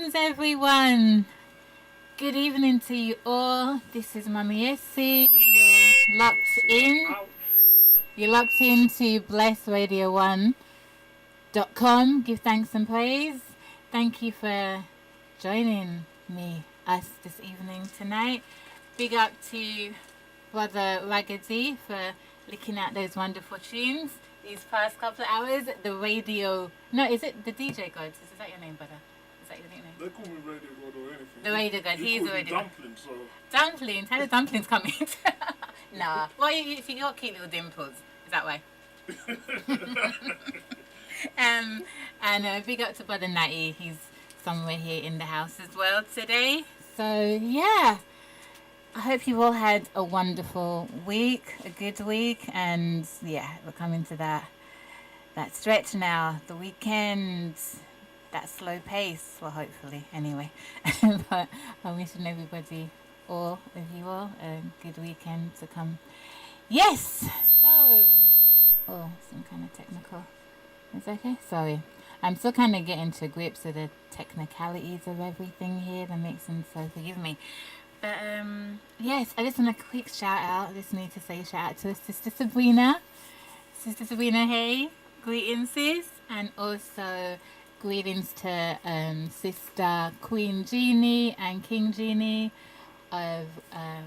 Greetings, everyone. Good evening to you all. This is Maame. You're locked in. You're locked into blessradio1.com. Give thanks and praise. Thank you for joining us this evening tonight. Big up to Brother Raggedy for licking out those wonderful tunes these past couple of hours. The radio. No, is it the DJ Gods? Is that your name, brother? Is that your nickname? They call me Radio God or anything. The Radio God. He's the Radio God. Dumplings, so. Dumplings? How do dumplings come in? Nah. Well, you got cute little dimples. Is that why? And big up to Brother Natty. He's somewhere here in the house as well today. So, yeah. I hope you've all had a wonderful week, a good week, and yeah, we're coming to that stretch now, the weekend, that slow pace, well, hopefully, anyway. But I'm wishing everybody, all of you all, a good weekend to come. Yes! So, some kind of technical. It's okay? Sorry. I'm still kind of getting to grips with the technicalities of everything here, the mixing, so forgive me. But, yes, I just want a quick shout out. I just need to say shout out to Sister Sabrina. Sister Sabrina, hey. Greetings, sis. And also greetings to Sister Queen Jeannie and King Jeannie of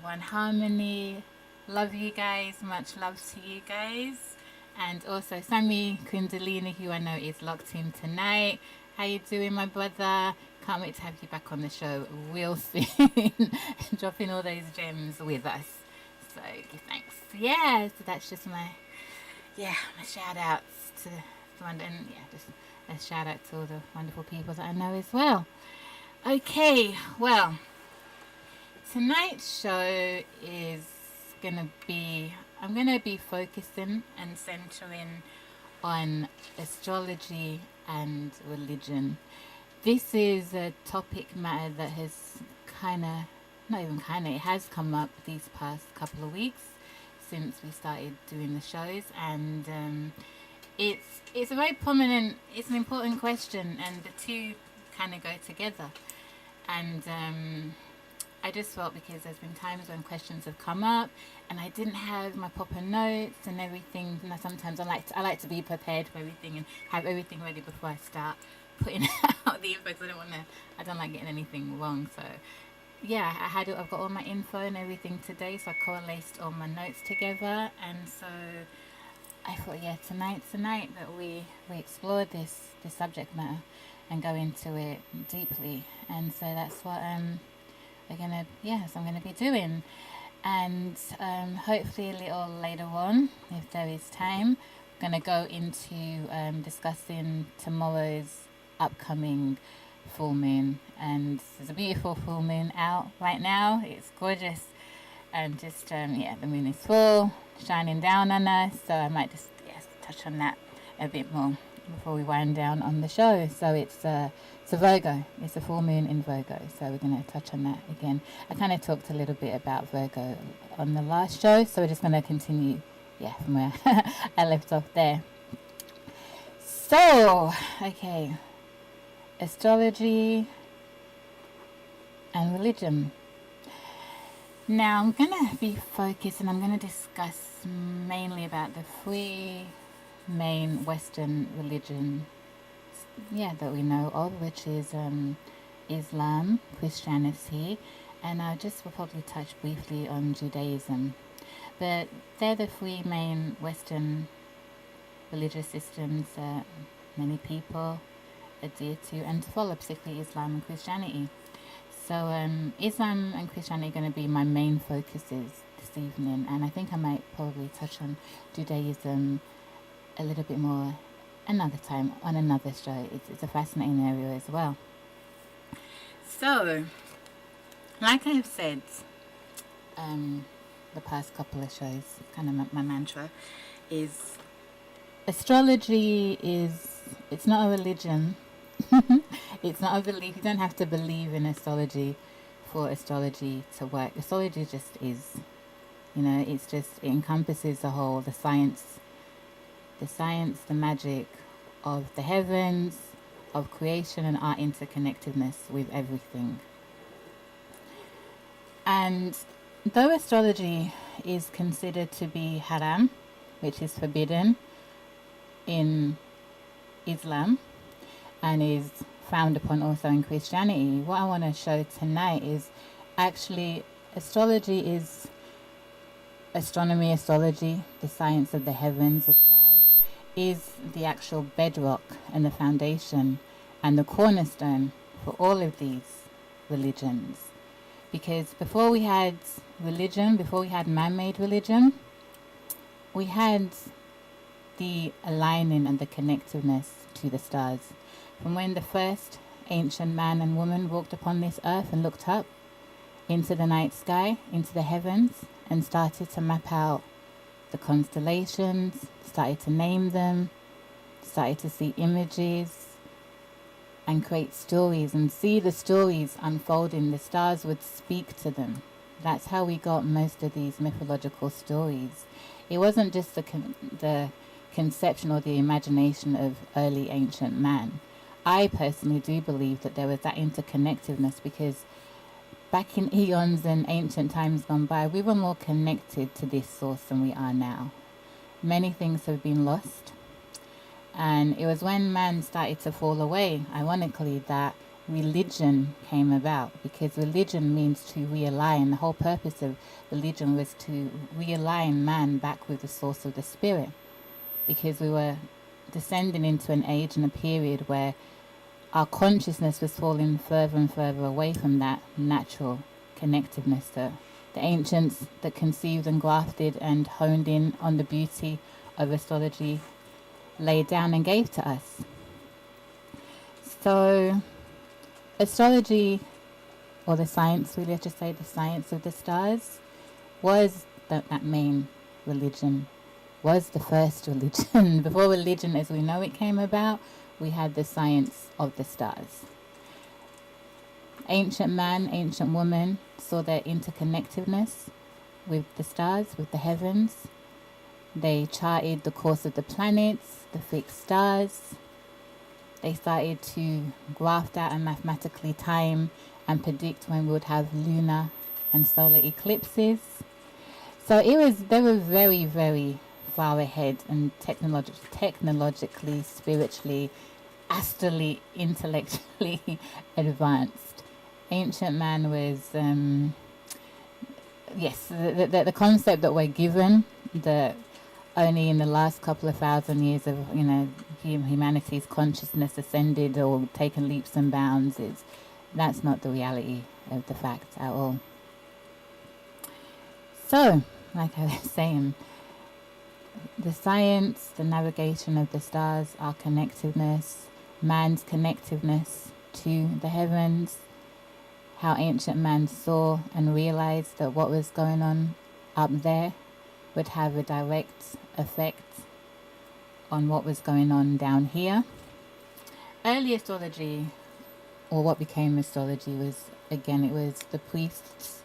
One Harmony. Love you guys. Much love to you guys. And also Sammy Kundalini, who I know is locked in tonight. How you doing, my brother? Can't wait to have you back on the show real soon. Dropping all those gems with us. So give thanks. Yeah, so that's just my shout outs to London. Yeah, just a shout out to all the wonderful people that I know as well. Okay, well, tonight's show is I'm gonna be focusing and centering on astrology and religion. This is a topic matter that has it has come up these past couple of weeks since we started doing the shows, and it's a very prominent, it's an important question, and the two kind of go together. And I just felt, because there's been times when questions have come up and I didn't have my proper notes and everything. And sometimes I like to be prepared for everything and have everything ready before I start putting out the info, because I don't like getting anything wrong. So yeah, I've got all my info and everything today, so I correlated all my notes together. And so I thought, yeah, tonight's the night that we explore this subject matter and go into it deeply. And so that's what I'm gonna be doing. And hopefully a little later on, if there is time, I'm gonna go into discussing tomorrow's upcoming full moon. And there's a beautiful full moon out right now. It's gorgeous, and just the moon is full, shining down on us. So I might just touch on that a bit more before we wind down on the show. So it's a Virgo. It's a full moon in Virgo. So we're going to touch on that again. I kind of talked a little bit about Virgo on the last show, so we're just going to continue, from where I left off there. So, okay, astrology and religion. Now I'm going to be focused, and I'm going to discuss mainly about the three main Western religions that we know of, which is Islam, Christianity, and we'll probably touch briefly on Judaism. But they're the three main Western religious systems that many people adhere to and to follow, particularly Islam and Christianity. So Islam and Christianity are going to be my main focuses this evening, and I think I might probably touch on Judaism a little bit more another time on another show. It's a fascinating area as well. So, like I've said, the past couple of shows, kind of my mantra is astrology it's not a religion. It's not a belief. You don't have to believe in astrology for astrology to work. Astrology just is. It encompasses the science, the magic of the heavens, of creation and our interconnectedness with everything. And though astrology is considered to be haram, which is forbidden in Islam and is frowned upon also in Christianity, what I want to show tonight is actually astrology is astronomy, astrology, the science of the heavens, the stars, is the actual bedrock and the foundation and the cornerstone for all of these religions. Because before we had religion, before we had man-made religion, we had the aligning and the connectiveness to the stars. From when the first ancient man and woman walked upon this earth and looked up into the night sky, into the heavens, and started to map out the constellations, started to name them, started to see images and create stories and see the stories unfolding. The stars would speak to them. That's how we got most of these mythological stories. It wasn't just the conception or the imagination of early ancient man. I personally do believe that there was that interconnectedness, because back in eons and ancient times gone by, we were more connected to this source than we are now. Many things have been lost. And it was when man started to fall away, ironically, that religion came about, because religion means to realign. The whole purpose of religion was to realign man back with the source of the spirit, because we were descending into an age and a period where our consciousness was falling further and further away from that natural connectiveness. The ancients that conceived and grafted and honed in on the beauty of astrology laid down and gave to us. So astrology, or the science, really, let's just say the science of the stars, was that main religion, was the first religion. Before religion as we know it came about, we had the science of the stars. Ancient man, ancient woman saw their interconnectedness with the stars, with the heavens. They charted the course of the planets, the fixed stars. They started to graft out and mathematically time and predict when we would have lunar and solar eclipses. So they were very, very far ahead and technologically, spiritually, astrally, intellectually advanced. Ancient man was, the concept that we're given, that only in the last couple of thousand years of, humanity's consciousness ascended or taken leaps and bounds, that's not the reality of the fact at all. So, like I was saying, the science, the navigation of the stars, our connectiveness, man's connectiveness to the heavens, how ancient man saw and realized that what was going on up there would have a direct effect on what was going on down here. Early astrology, or what became astrology, was, again, it was the priests,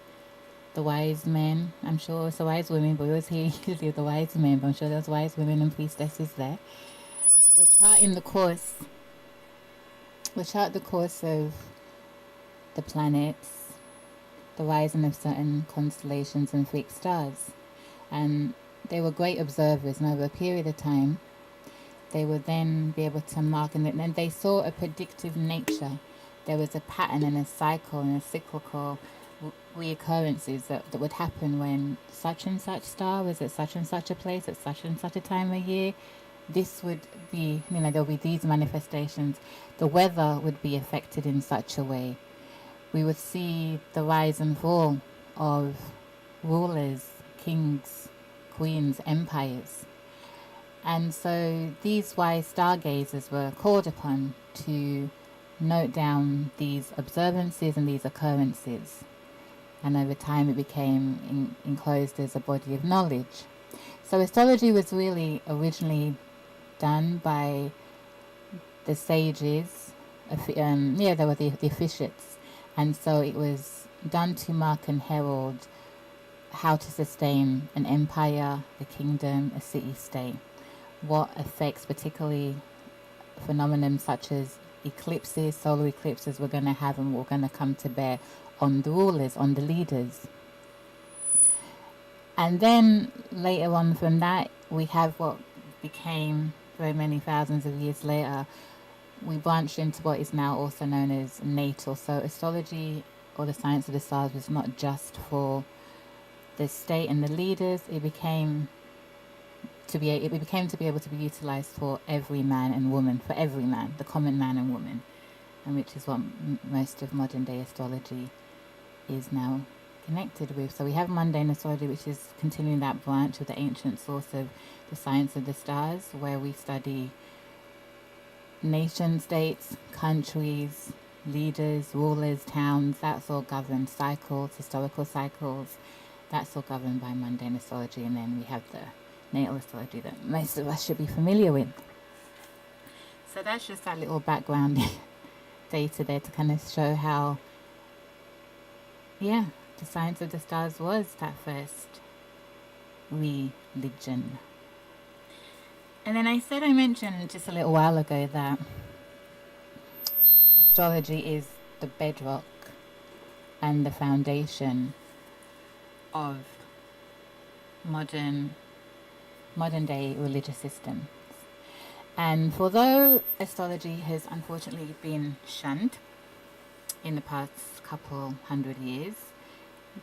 the wise men. I'm sure it was the wise women, but we always hear usually the wise men, but I'm sure there was wise women and priestesses there. We chart the course of the planets, the rising of certain constellations and fixed stars. And they were great observers, and over a period of time, they would then be able to mark, and they saw a predictive nature. There was a pattern and a cycle and a cyclical reoccurrences that would happen when such and such star was at such and such a place at such and such a time of year. This would be, there'll be these manifestations. The weather would be affected in such a way. We would see the rise and fall of rulers, kings, queens, empires. And so these wise stargazers were called upon to note down these observances and these occurrences. And over time it became enclosed as a body of knowledge. So astrology was really originally done by the sages. They were the officiates. And so it was done to mark and herald how to sustain an empire, a kingdom, a city-state. What affects particularly phenomenon such as eclipses, solar eclipses we're going to have and we're going to come to bear on the rulers, on the leaders. And then later on from that, we have what became, very many thousands of years later, we branched into what is now also known as natal. So astrology, or the science of the stars, was not just for the state and the leaders. It became to be able to be utilized for every man and woman, for every man, the common man and woman, and which is what most of modern day astrology is now connected with. So we have mundane astrology, which is continuing that branch of the ancient source of the science of the stars, where we study nation states, countries, leaders, rulers, towns. That's all governed. Cycles, historical cycles, that's all governed by mundane astrology. And then we have the natal astrology that most of us should be familiar with. So that's just that little background data there to kind of show how, yeah, the science of the stars was that first religion. And then I mentioned just a little while ago that astrology is the bedrock and the foundation of modern day religious systems. And although astrology has unfortunately been shunned in the past couple hundred years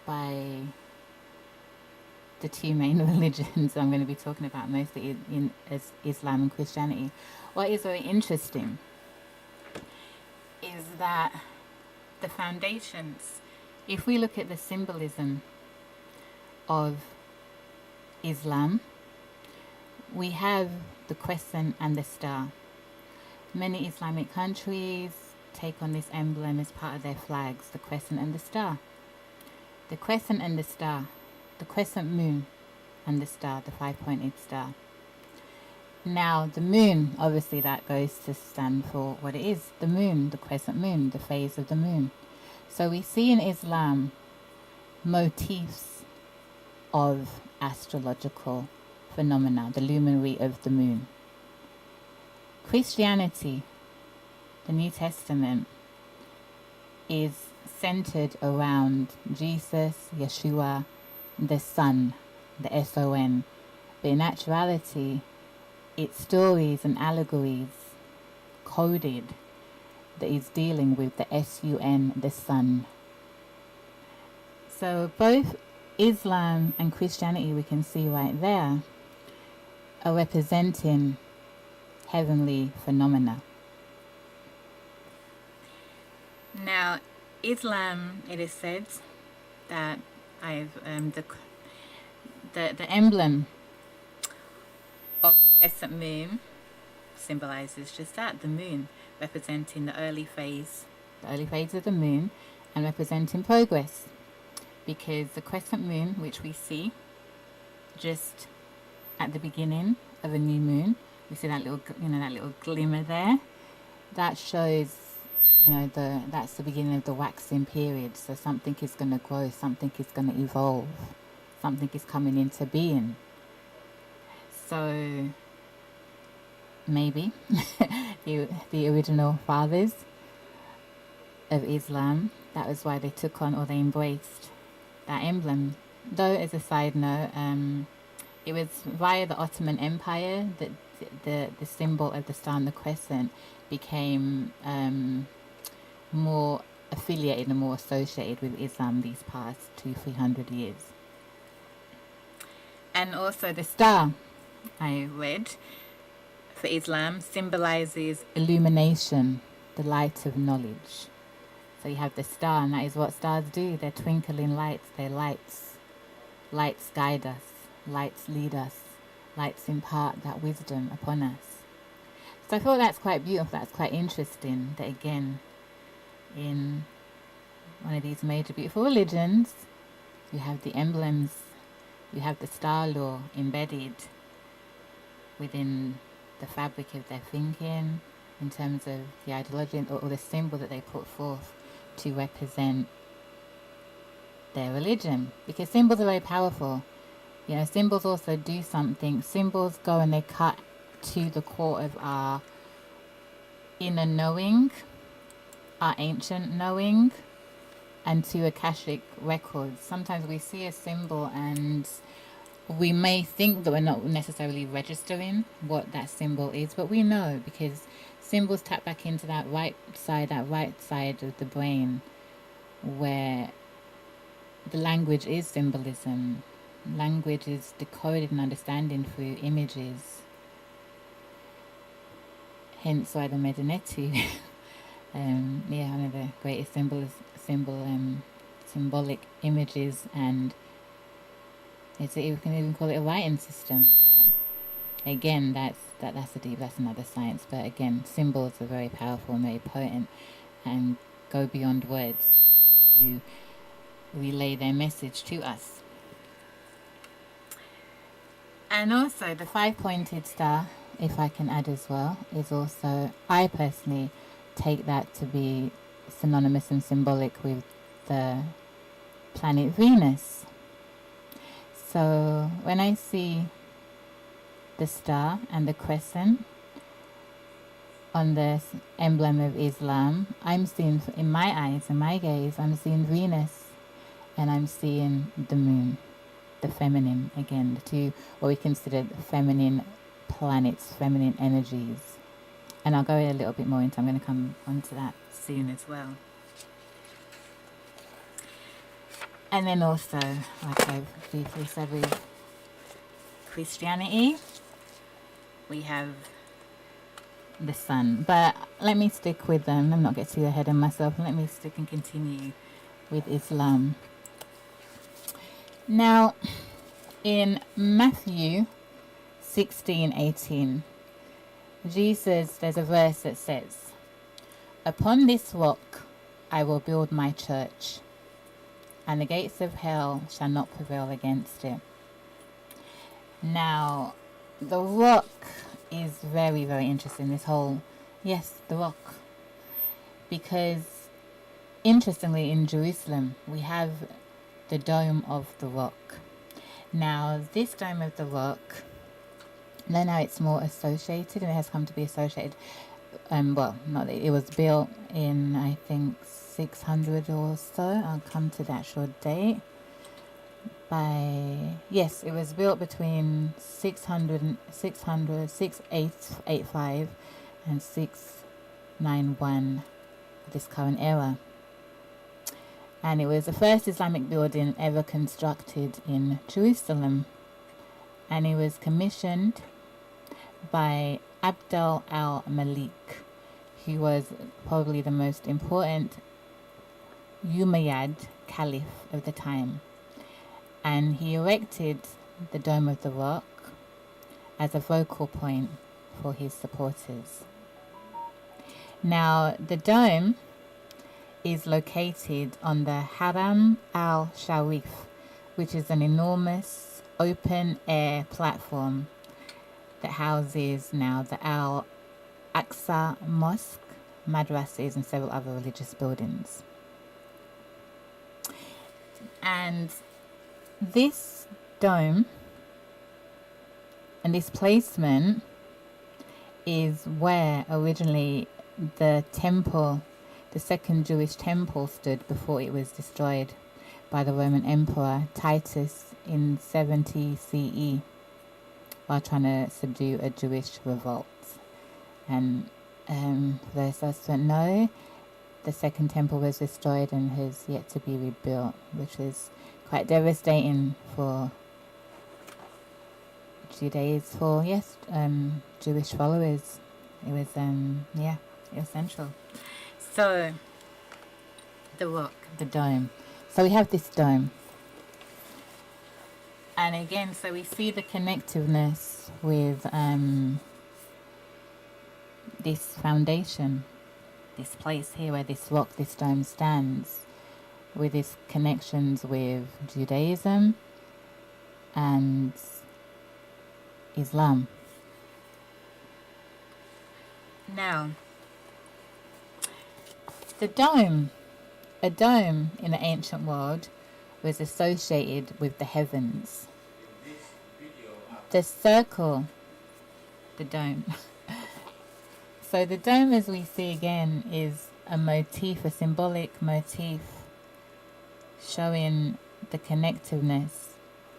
by the two main religions I'm going to be talking about, mostly in Islam and Christianity, what is very interesting is that the foundations, if we look at the symbolism of Islam, we have the crescent and the star. Many Islamic countries take on this emblem as part of their flags, the crescent and the star. The crescent and the star, the crescent moon and the star, the 5-pointed star. Now, the moon, obviously that goes to stand for what it is, the moon, the crescent moon, the phase of the moon. So we see in Islam motifs of astrological phenomena, the luminary of the moon. Christianity, the New Testament, is centered around Jesus, Yeshua, the Son, the S-O-N. But in actuality, it's stories and allegories coded that is dealing with the S-U-N, the Sun. So both Islam and Christianity, we can see right there, are representing heavenly phenomena. Now, Islam, it is said that the emblem of the crescent moon symbolizes just that, the moon, representing the early phase of the moon, and representing progress. Because the crescent moon, which we see just at the beginning of a new moon, we see that little glimmer there. That shows, that's the beginning of the waxing period. So something is going to grow, something is going to evolve, something is coming into being. So maybe the original fathers of Islam, that was why they took on, or they embraced, that emblem. Though, as a side note, it was via the Ottoman Empire that the symbol of the star and the crescent became more affiliated and more associated with Islam these past 200-300 years. And also the star, I read, for Islam symbolizes illumination, the light of knowledge. So you have the star, and that is what stars do. They're twinkling lights, they're lights. Lights guide us, lights lead us, lights impart that wisdom upon us. So I thought that's quite beautiful, that's quite interesting, that again, in one of these major beautiful religions, you have the emblems, you have the star law embedded within the fabric of their thinking, in terms of the ideology or the symbol that they put forth to represent their religion. Because symbols are very powerful. Symbols also do something. Symbols go and they cut to the core of our inner knowing, our ancient knowing, and to Akashic records. Sometimes we see a symbol and we may think that we're not necessarily registering what that symbol is, but we know because symbols tap back into that right side of the brain where the language is symbolism. Language is decoded and understanding through images. Hence why the Medinetu, one of the greatest symbolic images, and we can even call it a writing system. But again, that's another science. But again, symbols are very powerful and very potent, and go beyond words to relay their message to us. And also the 5-pointed star, if I can add as well, is also, I personally take that to be synonymous and symbolic with the planet Venus. So when I see the star and the crescent on the emblem of Islam, I'm seeing, in my eyes, in my gaze, I'm seeing Venus and I'm seeing the moon, the feminine, again, the two, what we consider feminine planets, feminine energies. And I'll go a little bit more into, I'm going to come onto that soon as well. And then also, like I've briefly said, with Christianity, we have the sun. But let me stick with them. Let me not get too ahead of myself. Let me stick and continue with Islam. Now, in Matthew 16:18, Jesus, there's a verse that says, "Upon this rock I will build my church, and the gates of hell shall not prevail against it." Now, the rock is very, very interesting. The rock. Because, interestingly, in Jerusalem, we have the Dome of the Rock. Now, this Dome of the Rock, now it's more associated, and it has come to be associated. It was built in, I think, 600 or so. I'll come to the actual date. It was built between 685 and 691, this current era. And it was the first Islamic building ever constructed in Jerusalem. And it was commissioned by Abdul al-Malik, who was probably the most important Umayyad caliph of the time. And he erected the Dome of the Rock as a focal point for his supporters. Now, the dome is located on the Haram al-Sharif, which is an enormous open-air platform that houses now the Al-Aqsa Mosque, madrasas, and several other religious buildings. And this dome and this placement is where originally the temple, the second Jewish temple, stood before it was destroyed by the Roman Emperor Titus in 70 CE while trying to subdue a Jewish revolt. And those of us don't know, the second temple was destroyed and has yet to be rebuilt, which is quite devastating for Jewish followers. It was essential. So, the rock, the dome. So we have this dome. And again, so we see the connectiveness with this foundation, this place here where this rock, this dome stands, with its connections with Judaism and Islam. Now, a dome in the ancient world was associated with the heavens. The circle, the dome. So the dome, as we see again, is a motif, a symbolic motif showing the connectiveness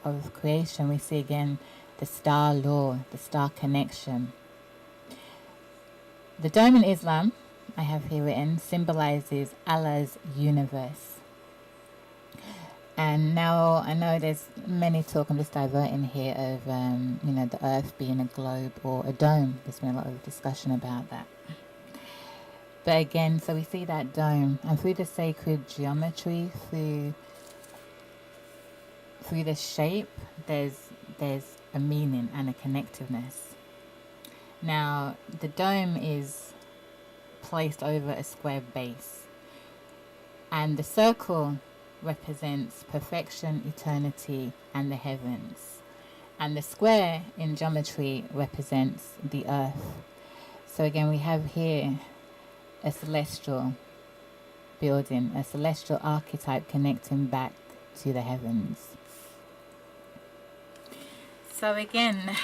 of creation. We see again the star law, the star connection. The dome in Islam, I have here written, symbolizes Allah's universe. And now I know there's many talk, I'm just diverting here, of the earth being a globe or a dome. There's been a lot of discussion about that. But again, so we see that dome, and through the sacred geometry, through the shape, there's a meaning and a connectiveness. Now, the dome is placed over a square base, and the circle represents perfection, eternity, and the heavens. And the square in geometry represents the earth. So again, we have here a celestial building, a celestial archetype connecting back to the heavens. So again,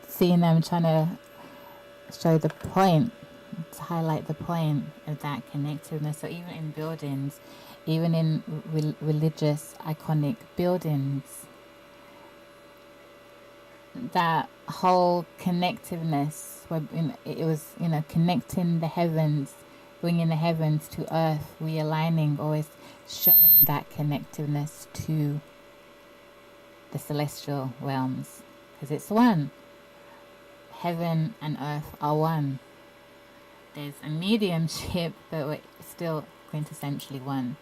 seeing I'm trying to show the point, to highlight the point of that connectiveness. So even in buildings, even in religious iconic buildings, that whole connectiveness, where it was connecting the heavens, bringing the heavens to earth, realigning, always showing that connectiveness to the celestial realms, because it's one. Heaven and earth are one. There's a mediumship, but we're still quintessentially one.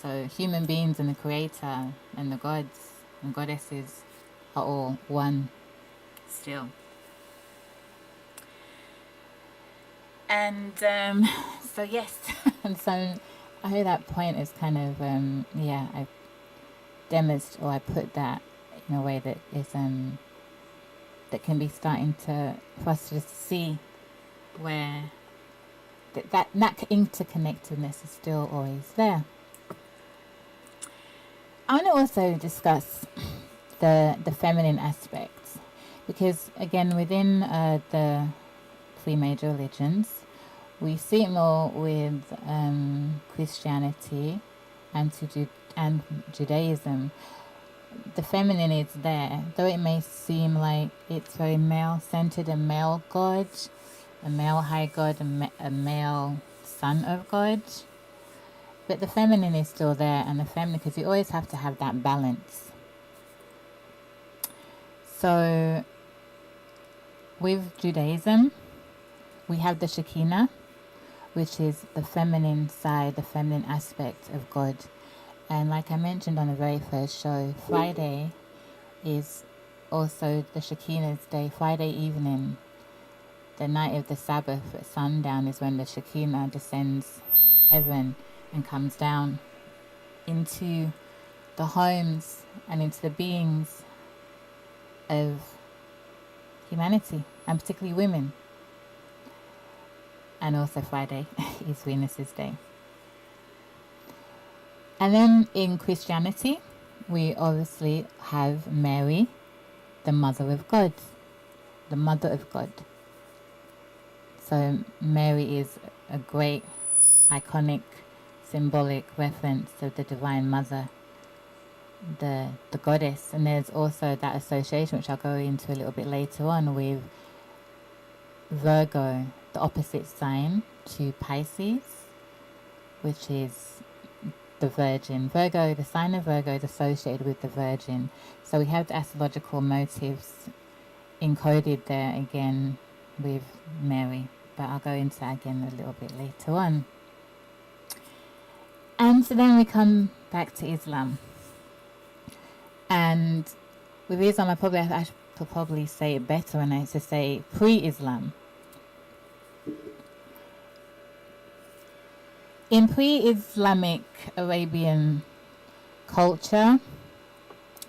So human beings and the creator and the gods and goddesses are all one still. And so yes, and so I heard that point is kind of I demonstrated, or I put that in a way that is that can be starting to, for us to see where that interconnectedness is still always there. I want to also discuss the feminine aspects, because again, within the three major religions, we see it more with Christianity and Judaism. The feminine is there, though it may seem like it's very male-centered, a male god, a male high god, a male son of God. But the feminine is still there, and the feminine, because you always have to have that balance. So with Judaism, we have the Shekinah, which is the feminine side, the feminine aspect of God. And like I mentioned on the very first show, Friday is also the Shekinah's day. Friday evening, the night of the Sabbath at sundown, is when the Shekinah descends from heaven and comes down into the homes and into the beings of humanity, and particularly women. And also Friday is Venus's day. And then in Christianity, we obviously have Mary, the Mother of God. The Mother of God. So Mary is a great, iconic, symbolic reference of the Divine Mother, the goddess. And there's also that association, which I'll go into a little bit later on, with Virgo, the opposite sign to Pisces, which is the Virgin. Virgo, the sign of Virgo is associated with the Virgin. So we have the astrological motives encoded there again with Mary. But I'll go into that again a little bit later on. And so then we come back to Islam. And with Islam, I should probably say it better when I used to say pre-Islam. In pre-Islamic Arabian culture,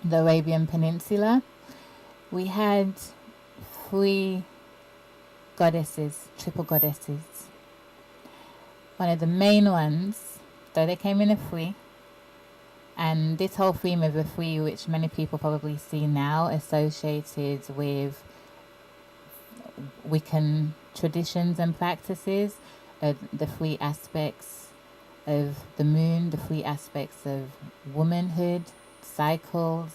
the Arabian Peninsula, we had three goddesses, triple goddesses. One of the main ones, though they came in a three, and this whole theme of the three, which many people probably see now, associated with Wiccan traditions and practices, the three aspects of the moon, the three aspects of womanhood, cycles,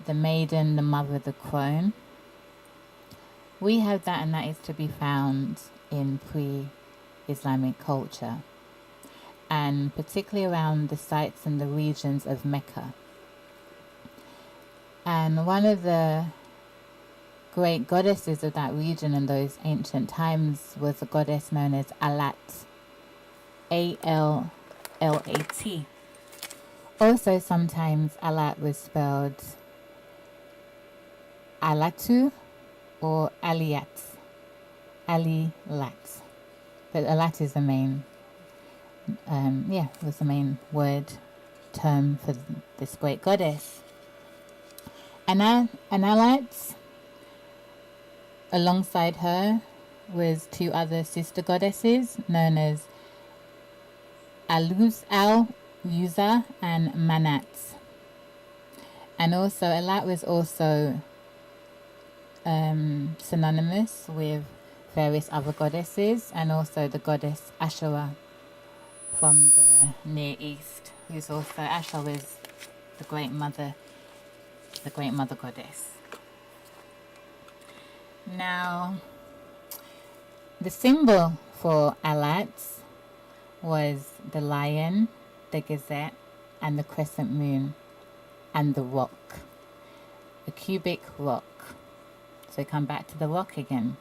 the maiden, the mother, the crone. We have that, and that is to be found in pre-Islamic culture, and particularly around the sites and the regions of Mecca. And one of the great goddesses of that region in those ancient times was a goddess known as Alat, Allat. Also, sometimes Alat was spelled Alatu or Aliat, Alilat. But Alat is the main, was the main word term for this great goddess. And Alat, alongside her, was two other sister goddesses known as Al-Yuza and Manat. And also, Alat was also synonymous with various other goddesses, and also the goddess Ashera from the Near East, who's also, Ashera is the great mother goddess. Now, the symbol for Alat was the lion, the gazette, and the crescent moon, and the rock, a cubic rock. So come back to the rock again.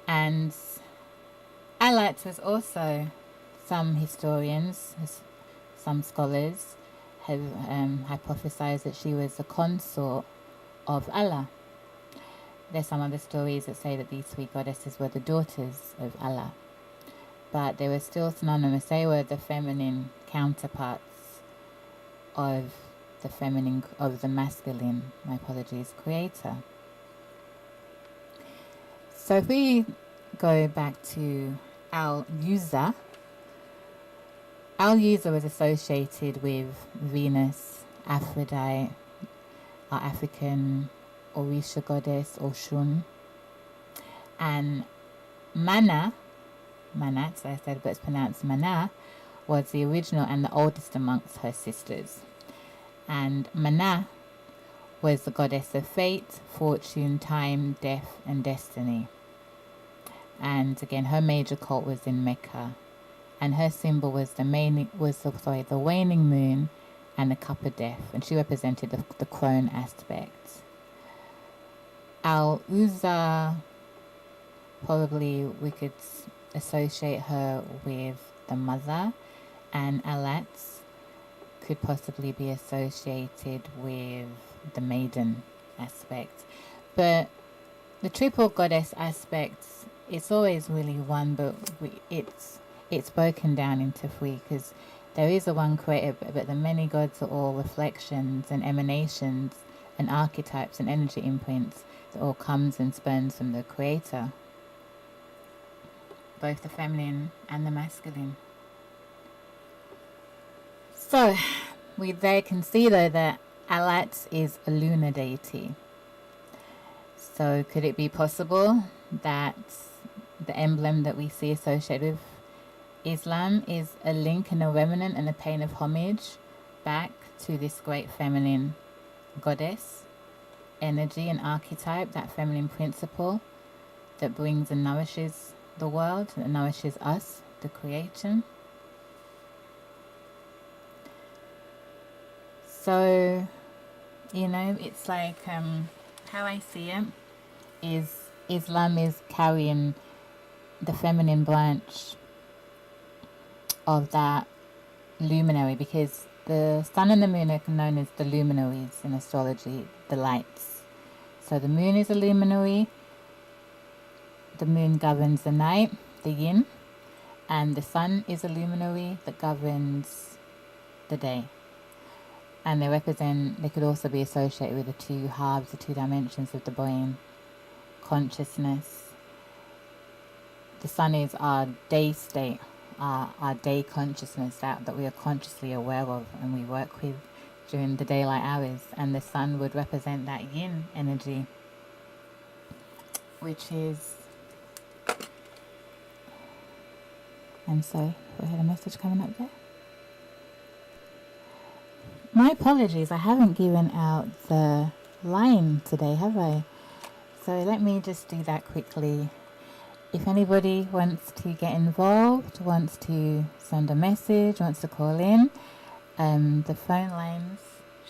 And Alat was also, some historians, some scholars have hypothesized that she was a consort of Allah. There's some other stories that say that these three goddesses were the daughters of Allah, but they were still synonymous. They were the feminine counterparts of the masculine, creator. So if we go back to Al-Yuza was associated with Venus, Aphrodite, our African Orisha goddess, Oshun, and Manat, so I said, but it's pronounced Mana, was the original and the oldest amongst her sisters. And Mana was the goddess of fate, fortune, time, death, and destiny. And again, her major cult was in Mecca, and her symbol was the waning moon and the cup of death, and she represented the crone aspect. Al-Uzza, probably we could associate her with the mother, and Alat could possibly be associated with the maiden aspect. But the triple goddess aspect, it's always really one, but it's broken down into three, because there is a one creator, but the many gods are all reflections and emanations and archetypes and energy imprints that all comes and spurns from the creator, both the feminine and the masculine. So we there can see though that Alat is a lunar deity. So could it be possible that the emblem that we see associated with Islam is a link and a remnant and a pain of homage back to this great feminine goddess energy and archetype, that feminine principle that brings and nourishes the world, that nourishes us, the creation? So, it's like how I see it is Islam is carrying the feminine branch of that luminary, because the sun and the moon are known as the luminaries in astrology, the lights. So the moon is a luminary. The moon governs the night, the yin, and the sun is a luminary that governs the day. And they could also be associated with the two halves, the two dimensions of the brain, consciousness. The sun is our day state, our day consciousness, that we are consciously aware of and we work with during the daylight hours. And the sun would represent that yin energy. which is, I'm sorry, we had a message coming up there. My apologies, I haven't given out the line today, have I? So let me just do that quickly. If anybody wants to get involved, wants to send a message, wants to call in, the phone lines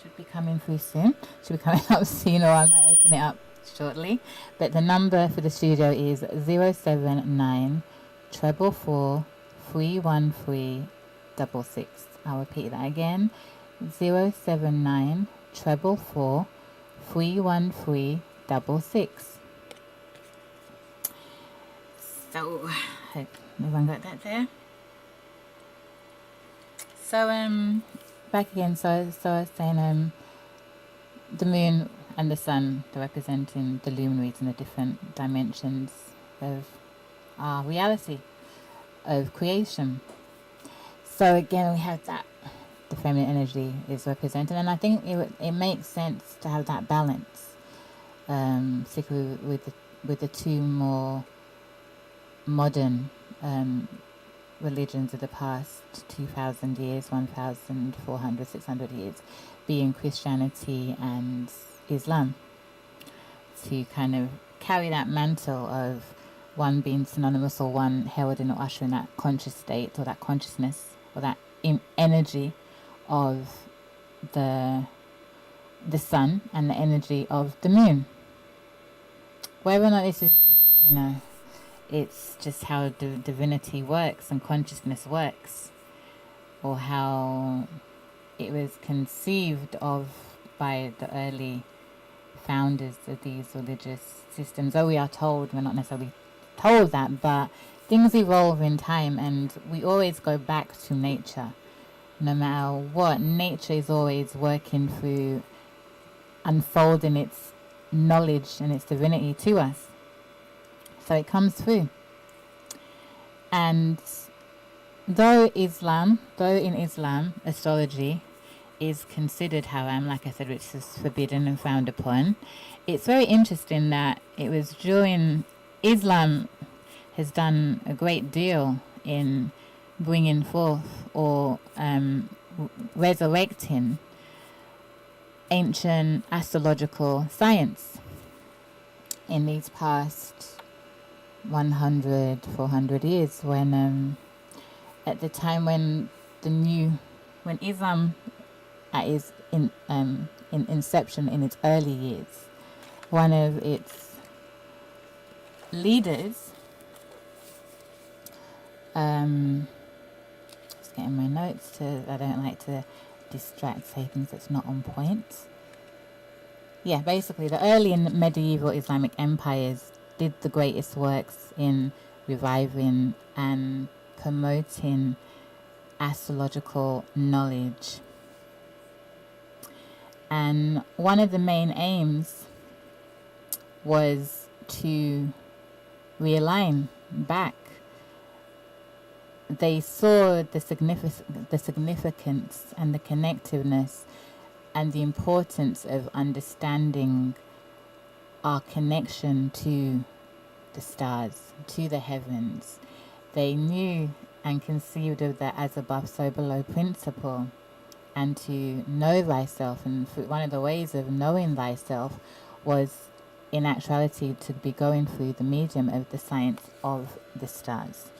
should be coming through soon. Should be coming up soon, or I might open it up shortly. But the number for the studio is 079 444 313 66. I'll repeat that again. 079 444 313 66. So, hope everyone got that there. So, back again. So I was saying, the moon and the sun, they're representing the luminaries and the different dimensions of our reality, of creation. So again, we have that, the feminine energy is represented, and I think it makes sense to have that balance, particularly with the two more modern religions of the past 2,000 years, 1,400, 600 years, being Christianity and Islam, to kind of carry that mantle of one being synonymous or one heralding or ushering that conscious state or that consciousness or that energy of the sun and the energy of the moon. Whether or not this is just, it's just how divinity works and consciousness works, or how it was conceived of by the early founders of these religious systems. Though we are told, we're not necessarily told that, but things evolve in time, and we always go back to nature. No matter what, nature is always working through unfolding its knowledge and its divinity to us. So it comes through. And though in Islam, astrology is considered haram, like I said, which is forbidden and frowned upon, it's very interesting that it was during Islam has done a great deal in bringing forth or resurrecting ancient astrological science in these past 100, 400 years, when at the time when Islam at its in inception, in its early years, one of its leaders, just getting my notes, I don't like to distract, say things that's not on point. Yeah, basically the early and medieval Islamic empires did the greatest works in reviving and promoting astrological knowledge. And one of the main aims was to realign back. They saw the significance and the connectiveness and the importance of understanding our connection to the stars, to the heavens. They knew and conceived of that as above, so below principle, and to know thyself. And one of the ways of knowing thyself was, in actuality, to be going through the medium of the science of the stars.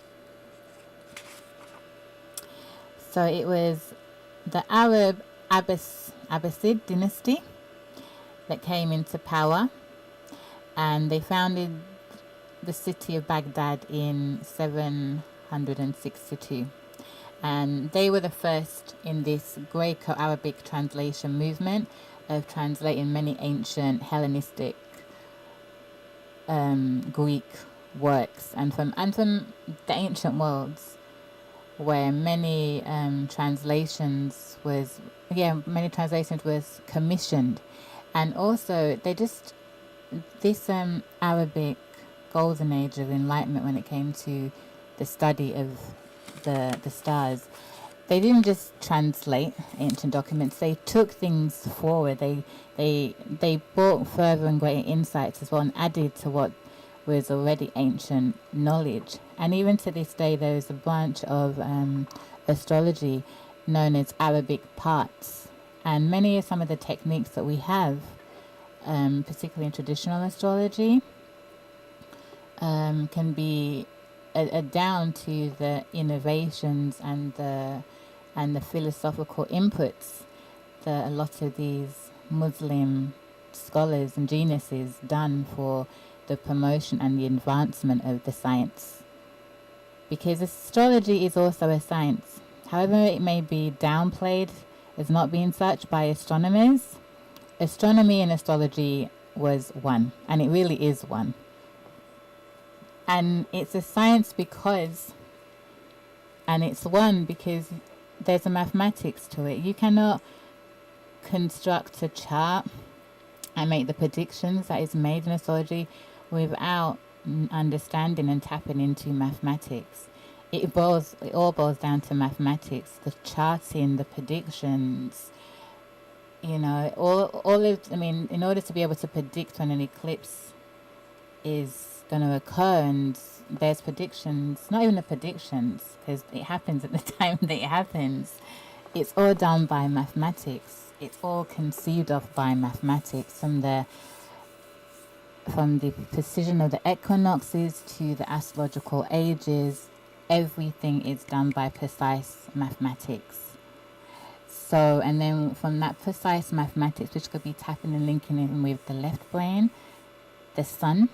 So it was the Arab Abbasid dynasty that came into power, and they founded the city of Baghdad in 762. And they were the first in this Greco-Arabic translation movement of translating many ancient Hellenistic Greek works, and from the ancient worlds, where many translations was commissioned. And also this Arabic golden age of enlightenment, when it came to the study of the stars, they didn't just translate ancient documents, they took things forward. They brought further and greater insights as well, and added to what was already ancient knowledge. And even to this day, there is a branch of astrology known as Arabic parts. And many of some of the techniques that we have, particularly in traditional astrology, can be down to the innovations and the philosophical inputs that a lot of these Muslim scholars and geniuses done for the promotion and the advancement of the science. Because astrology is also a science. However, it may be downplayed as not being such by astronomers, astronomy and astrology was one, and it really is one. And it's a science it's one because there's a mathematics to it. You cannot construct a chart and make the predictions that is made in astrology without understanding and tapping into mathematics. It all boils down to mathematics, the charting, the predictions. In order to be able to predict when an eclipse is going to occur, and there's predictions, not even the predictions, because it happens at the time that it happens. It's all done by mathematics. It's all conceived of by mathematics, from the precision of the equinoxes to the astrological ages. Everything is done by precise mathematics. So, and then from that precise mathematics, which could be tapping and linking in with the left brain, the sun,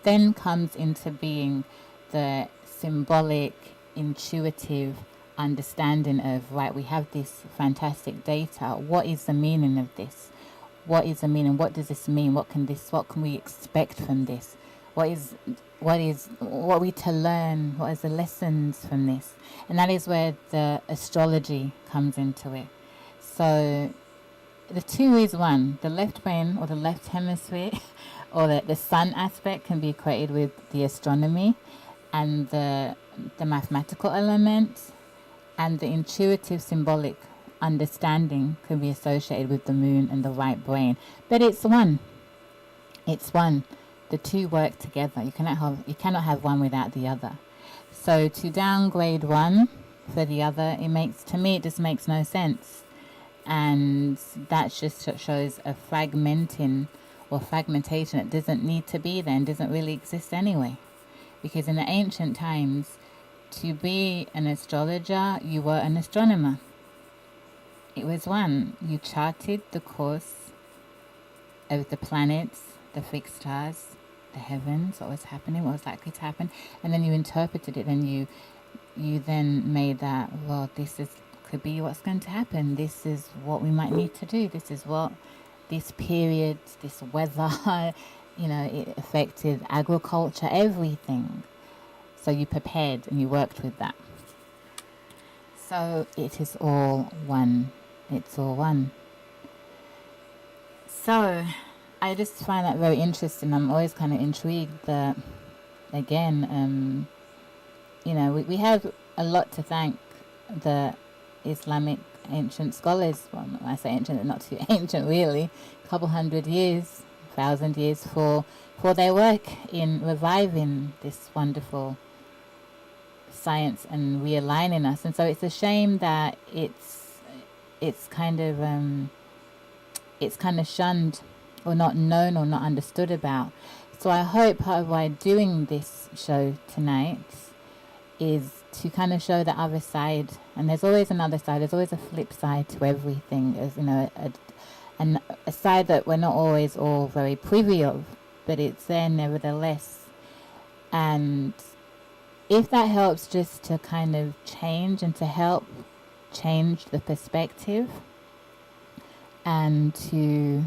then comes into being the symbolic, intuitive understanding of, right, we have this fantastic data. What is the meaning of this? What is the meaning? What does this mean? What can we expect from this? What are we to learn? What is the lessons from this? And that is where the astrology comes into it. So the two is one. The left brain or the left hemisphere or the sun aspect can be equated with the astronomy, and the mathematical element and the intuitive symbolic understanding can be associated with the moon and the right brain. But it's one. It's one. The two work together. You cannot have one without the other. So to downgrade one for the other, it just makes no sense. And that just shows a fragmentation that doesn't need to be there and doesn't really exist anyway. Because in the ancient times, to be an astrologer, you were an astronomer. It was one. You charted the course of the planets, the fixed stars, the heavens, what was happening, what was likely to happen, and then you interpreted it, and you then made that, well, could be what's going to happen. This is what we might need to do. This is what this period, this weather, it affected agriculture, everything. So you prepared and you worked with that. So it is all one. It's all one. So I just find that very interesting. I'm always kind of intrigued that, again, we have a lot to thank the Islamic ancient scholars. Well, I say ancient, not too ancient really, a couple 100 years, 1,000 years for their work in reviving this wonderful science and realigning us. And so it's a shame that it's kind of shunned or not known or not understood about. So I hope part of why doing this show tonight is to kind of show the other side. And there's always another side. There's always a flip side to everything. There's, a side that we're not always all very privy of, but it's there nevertheless. And if that helps just to kind of change and to help change the perspective and to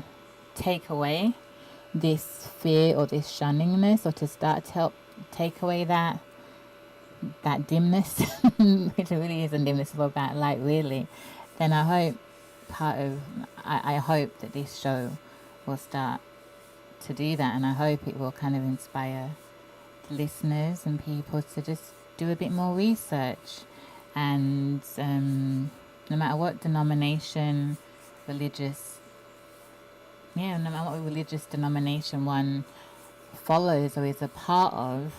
take away this fear or this shunningness, or to start to help take away that dimness, which really isn't dimness, it's about light really, then I hope that this show will start to do that, and I hope it will kind of inspire listeners and people to just do a bit more research, and no matter what denomination, no matter what religious denomination one follows or is a part of,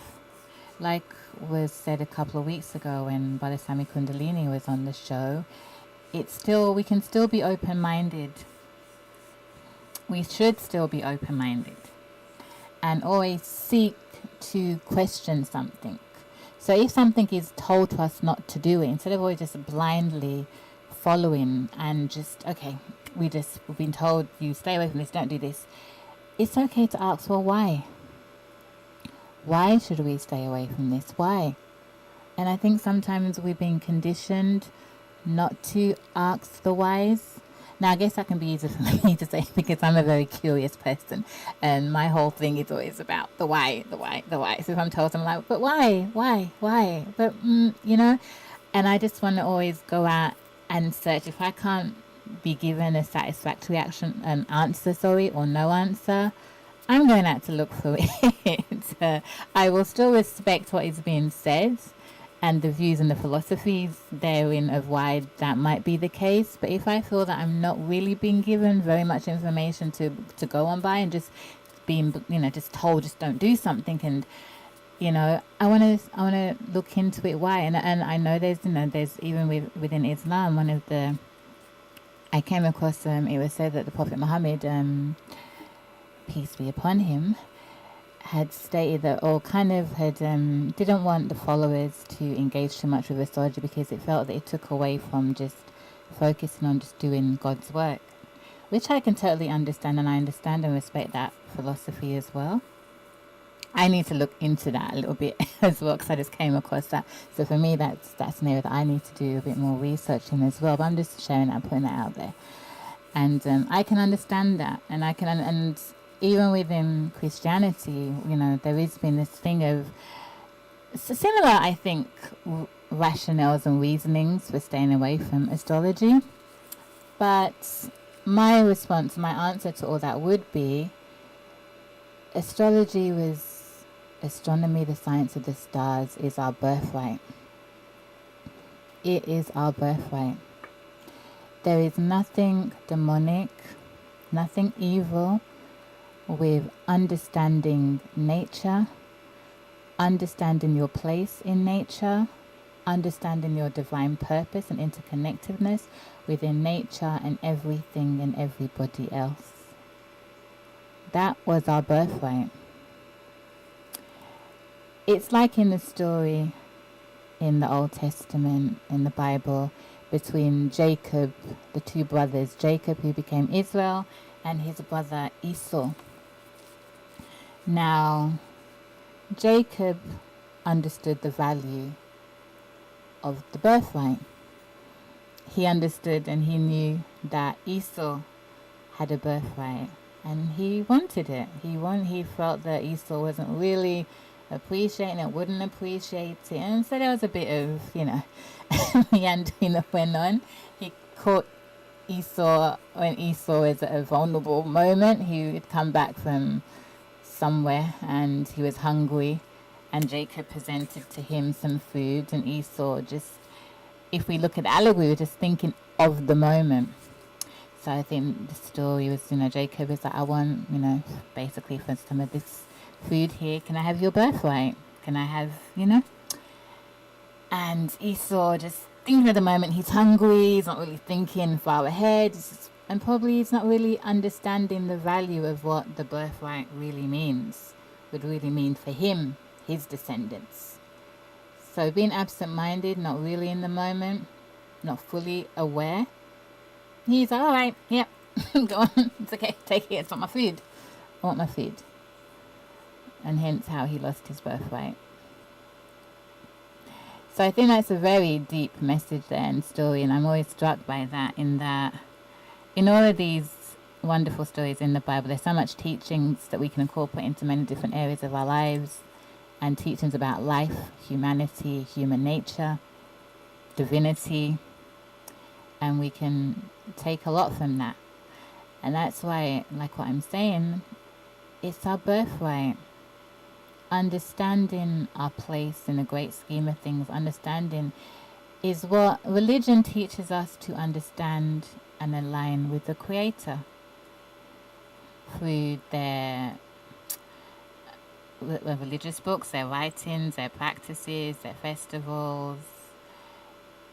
like was said a couple of weeks ago when Balasami Kundalini was on the show, we can still be open-minded. We should still be open-minded and always seek to question something. So if something is told to us not to do it, instead of always just blindly following and just, okay, we've been told you stay away from this, don't do this. It's okay to ask, well, why? Why should we stay away from this? Why? And I think sometimes we've been conditioned not to ask the whys. Now, I guess that can be easy for me to say because I'm a very curious person, and my whole thing is always about the why, the why, the why. So if I'm told, I'm like, but why? But, and I just want to always go out and search. If I can't be given a satisfactory answer, or no answer, I'm going out to look for it. I will still respect what is being said and the views and the philosophies therein of why that might be the case. But if I feel that I'm not really being given very much information to go on by and just being, just told, just don't do something, and I want to look into it why. And I know there's even within Islam, I came across it was said that the Prophet Muhammad, peace be upon him, had stated that, or kind of had didn't want the followers to engage too much with astrology because it felt that it took away from just focusing on just doing God's work, which I can totally understand, and I understand and respect that philosophy as well. I need to look into that a little bit as well because I just came across that. So for me, that's an area that I need to do a bit more research in as well. But I'm just sharing that, putting that out there, and I can understand that, and and even within Christianity, there has been this thing of similar, I think, rationales and reasonings for staying away from astrology. But my response, my answer to all that would be, astronomy, the science of the stars, is our birthright. It is our birthright. There is nothing demonic, nothing evil with understanding nature, understanding your place in nature, understanding your divine purpose and interconnectedness within nature and everything and everybody else. That was our birthright. It's like in the story in the Old Testament, in the Bible, between Jacob, the two brothers, Jacob who became Israel, and his brother Esau. Now, Jacob understood the value of the birthright. He understood and he knew that Esau had a birthright, and he wanted it. He felt that Esau wasn't really appreciating it, wouldn't appreciate it, and so there was a bit of, meandering that went on. He caught Esau when Esau was at a vulnerable moment. He had come back from somewhere and he was hungry, and Jacob presented to him some food, and Esau just, if we look at the allegory, we're just thinking of the moment. So I think the story was, Jacob is like, I want, basically for some of this food here, can I have your birthright? Can I have, And Esau just thinking of the moment, he's hungry, he's not really thinking far ahead, and probably he's not really understanding the value of what the birthright really means, would really mean for him, his descendants. So being absent-minded, not really in the moment, not fully aware, he's all right, yep, go on, it's okay, take it, it's not my food, I want my food. And hence how he lost his birthright. So I think that's a very deep message there and story, and I'm always struck by that, in all of these wonderful stories in the Bible, there's so much teachings that we can incorporate into many different areas of our lives, and teachings about life, humanity, human nature, divinity, and we can take a lot from that. And that's why, like what I'm saying, it's our birthright. Understanding our place in the great scheme of things, understanding is what religion teaches us to understand and align with the Creator through their religious books, their writings, their practices, their festivals.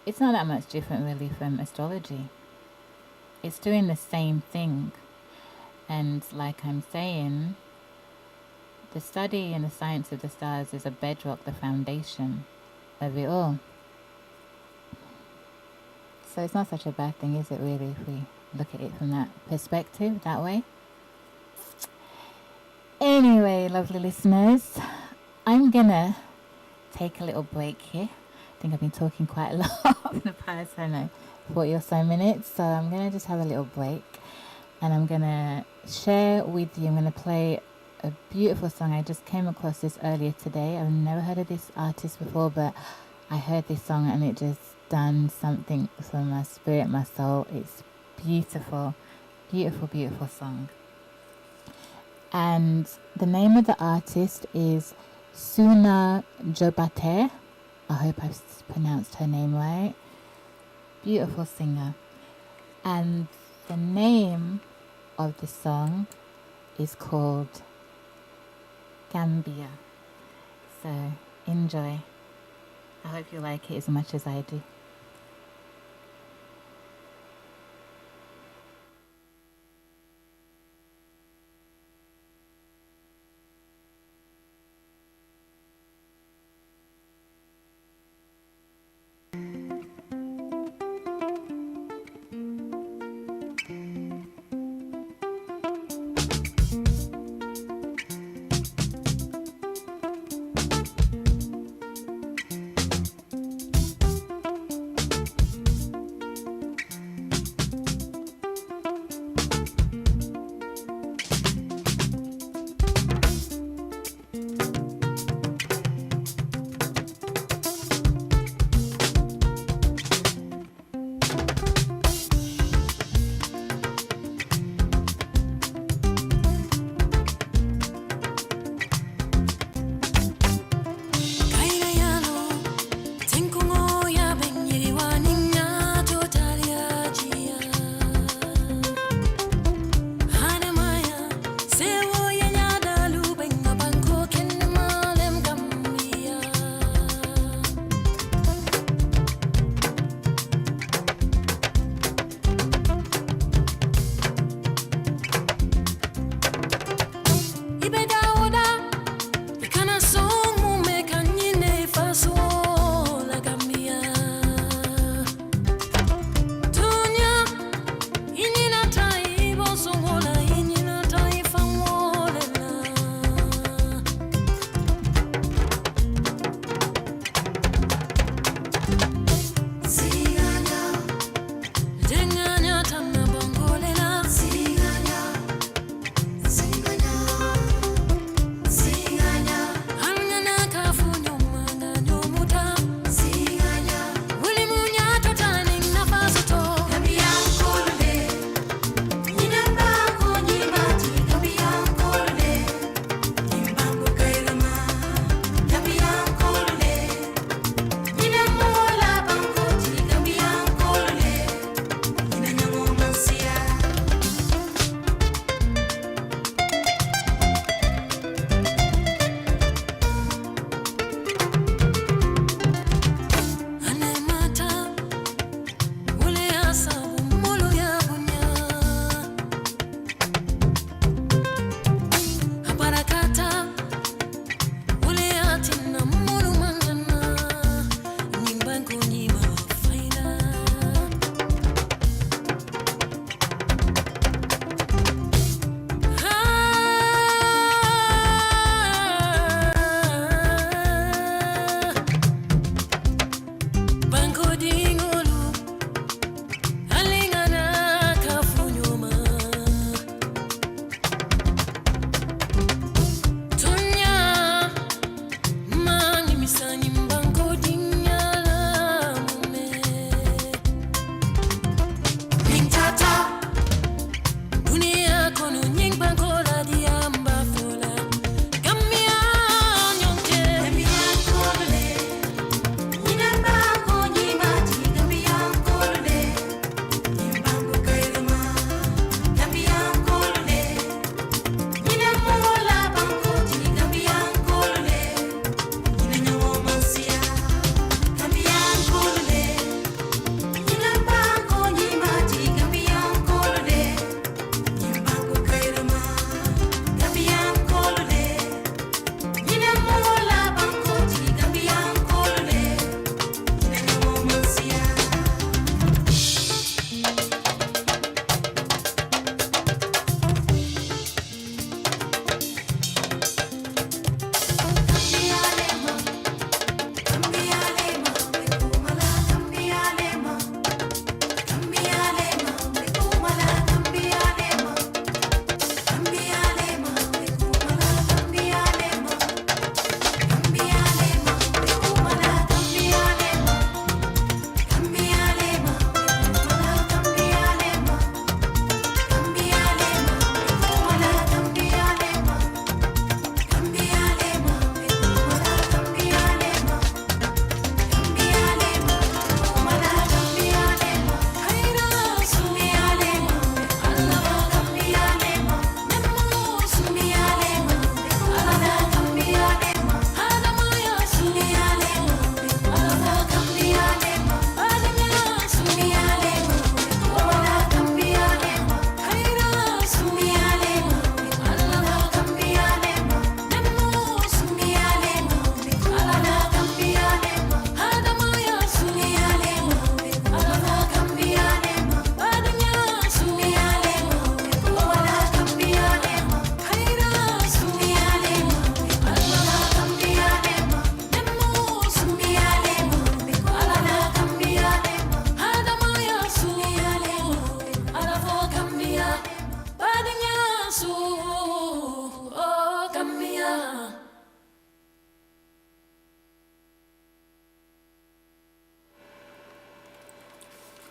It's not that much different really from astrology. It's doing the same thing. And like I'm saying, the study and the science of the stars is a bedrock, the foundation of it all. So it's not such a bad thing, is it really, if we look at it from that perspective, that way? Anyway, lovely listeners, I'm gonna take a little break here. I think I've been talking quite a lot in the past, 40 or so minutes. So I'm gonna just have a little break and I'm gonna share with you. I'm gonna play a beautiful song. I just came across this earlier today. I've never heard of this artist before, but I heard this song and it just done something for my spirit, my soul. It's beautiful, beautiful, beautiful song. And the name of the artist is Suna Jobate. I hope I've pronounced her name right. Beautiful singer. And the name of the song is called Gambia. So enjoy. I hope you like it as much as I do.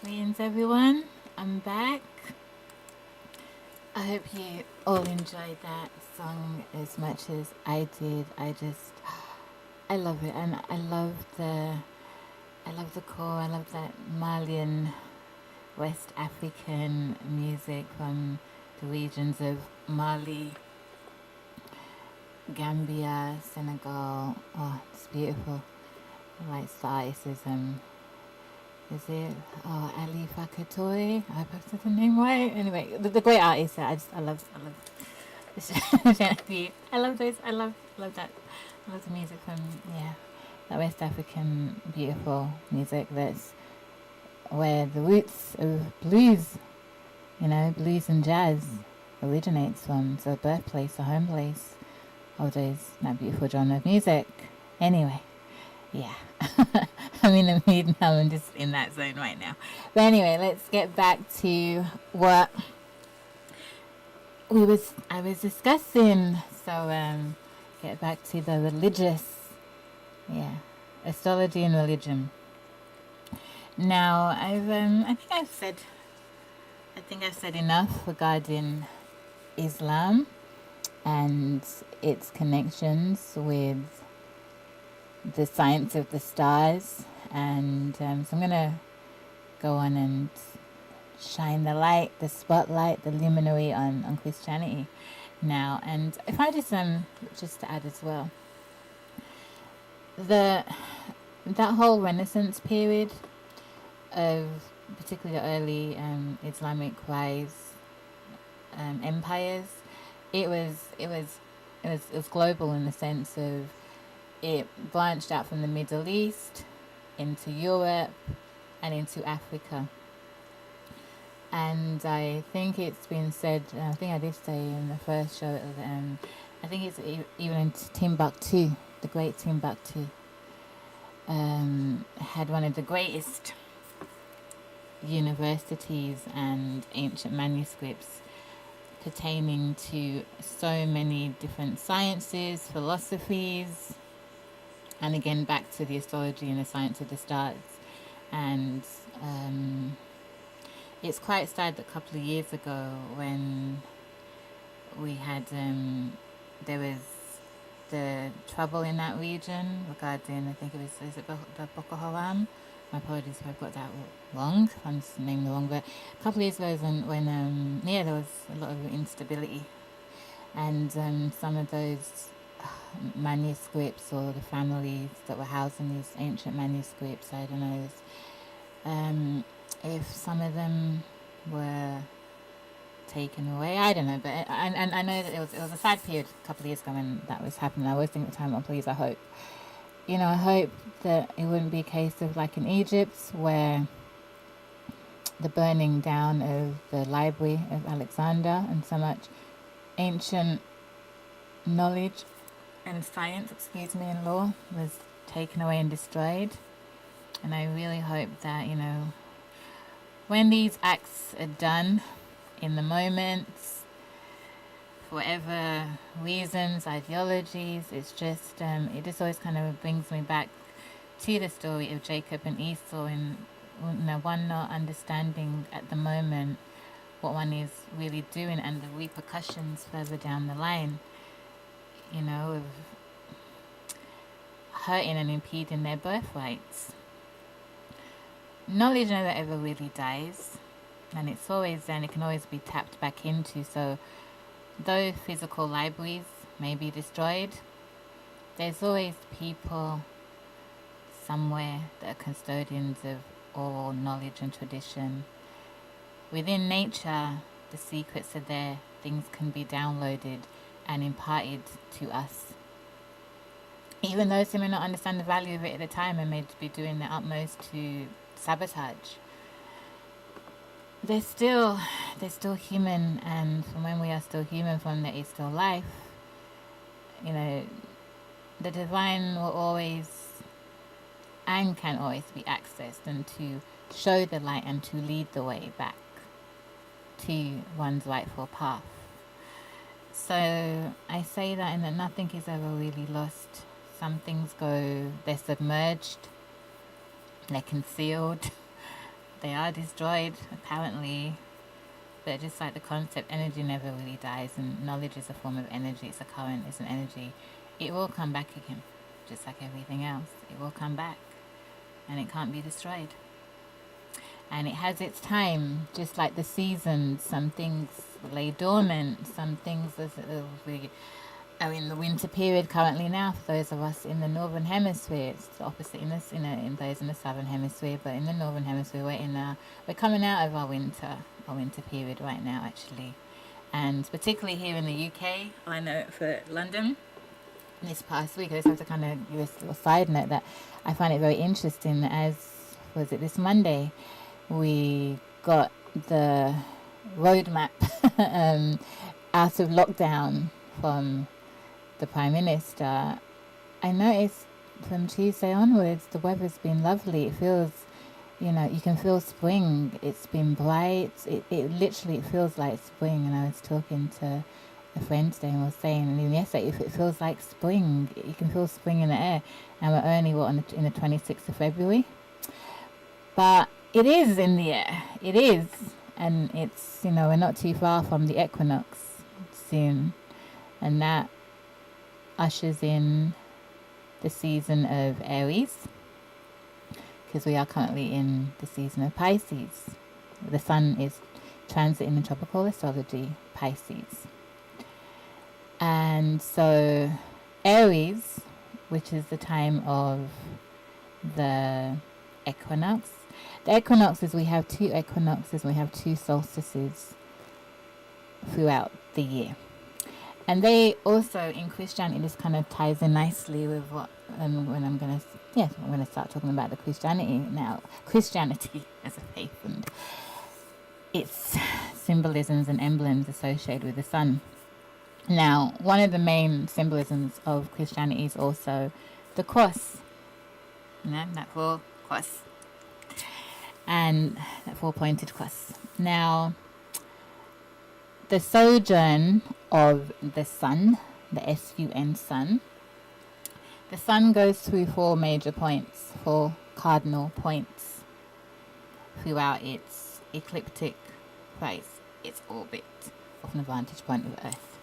Greetings, everyone. I'm back. I hope you all enjoyed that song as much as I did. I love it, and I love the core. I love that Malian, West African music from the regions of Mali, Gambia, Senegal. Oh, it's beautiful. I like the artist is it Ali Fakatoy? I hope I said the name right. Anyway, the great artist. I love I love those. Love that. I love the music from that West African beautiful music. That's where the roots of blues, blues and jazz originates from. So birthplace, the home place of that beautiful genre of music. Anyway, yeah. I'm in a mood now. I'm just in that zone right now. But anyway, let's get back to what I was discussing. So get back to the religious, astrology and religion. Now I think I've said enough regarding Islam and its connections with the science of the stars, and so I'm gonna go on and shine the spotlight, the luminary on Christianity now. And if I just to add as well, that whole Renaissance period of particularly the early Islamic rise empires, it was global in the sense of it branched out from the Middle East into Europe and into Africa. And I think it's been said, I think I did say in the first show, I think it's even in Timbuktu, the great Timbuktu, had one of the greatest universities and ancient manuscripts pertaining to so many different sciences, philosophies, and again back to the astrology and the science of the stars. And it's quite sad that a couple of years ago when we had there was the trouble in that region regarding, I think is it the Boko Haram? My apologies if I've got that wrong. I'm just naming the wrong, but a couple of years ago when there was a lot of instability, and some of those manuscripts or the families that were housing these ancient manuscripts, I don't know if some of them were taken away. I don't know, but I know that it was a sad period a couple of years ago when that was happening. I always think at the time, oh please, I hope that it wouldn't be a case of like in Egypt where the burning down of the library of Alexander and so much ancient knowledge and science, and law was taken away and destroyed. And I really hope that, when these acts are done in the moment, for whatever reasons, ideologies, it's just, it just always kind of brings me back to the story of Jacob and Esau, and one not understanding at the moment what one is really doing and the repercussions further down the line, of hurting and impeding their birthrights. Knowledge never ever really dies, and it's always then, it can always be tapped back into. So though physical libraries may be destroyed, there's always people somewhere that are custodians of oral knowledge and tradition. Within nature, the secrets are there. Things can be downloaded and imparted to us. Even those who may not understand the value of it at the time and may be doing their utmost to sabotage, they're still human, and from when we are still human, from there is still life. The divine will always and can always be accessed, and to show the light and to lead the way back to one's rightful path. So I say that in that nothing is ever really lost. Some things they're submerged, they're concealed, they are destroyed apparently, but just like the concept, energy never really dies, and knowledge is a form of energy. It's a current, it's an energy. It will come back again, just like everything else. It will come back, and it can't be destroyed. And it has its time, just like the seasons. Some things lay dormant, some things we are in the winter period currently now. For those of us in the northern hemisphere, it's the opposite in this, in those in the southern hemisphere. But in the northern hemisphere, we're coming out of our winter period right now, actually, and particularly here in the UK. I know for London, this past week, I just have to kind of give a little side note that I find it very interesting. As was it this Monday, we got the roadmap out of lockdown from the Prime Minister. I noticed from Tuesday onwards the weather's been lovely. It feels, you can feel spring. It's been bright. It literally feels like spring. And I was talking to a friend today and was saying, and even yesterday, if it feels like spring, you can feel spring in the air. And we're only in the 26th of February. But it is in the air. It is. And it's, we're not too far from the equinox soon. And that ushers in the season of Aries, because we are currently in the season of Pisces. The sun is transiting in tropical astrology, Pisces. And so Aries, which is the time of the equinox. The equinoxes, we have 2 equinoxes, we have 2 solstices throughout the year. And they also, in Christianity, this kind of ties in nicely with what, and when I'm going to start talking about the Christianity now. Christianity as a faith and its symbolisms and emblems associated with the sun. Now, one of the main symbolisms of Christianity is also the cross. That 4 cross. And that 4-pointed cross. Now, the sojourn of the sun, the S-U-N sun, the sun goes through 4 major points, 4 cardinal points throughout its ecliptic phase, its orbit, from the vantage point of Earth.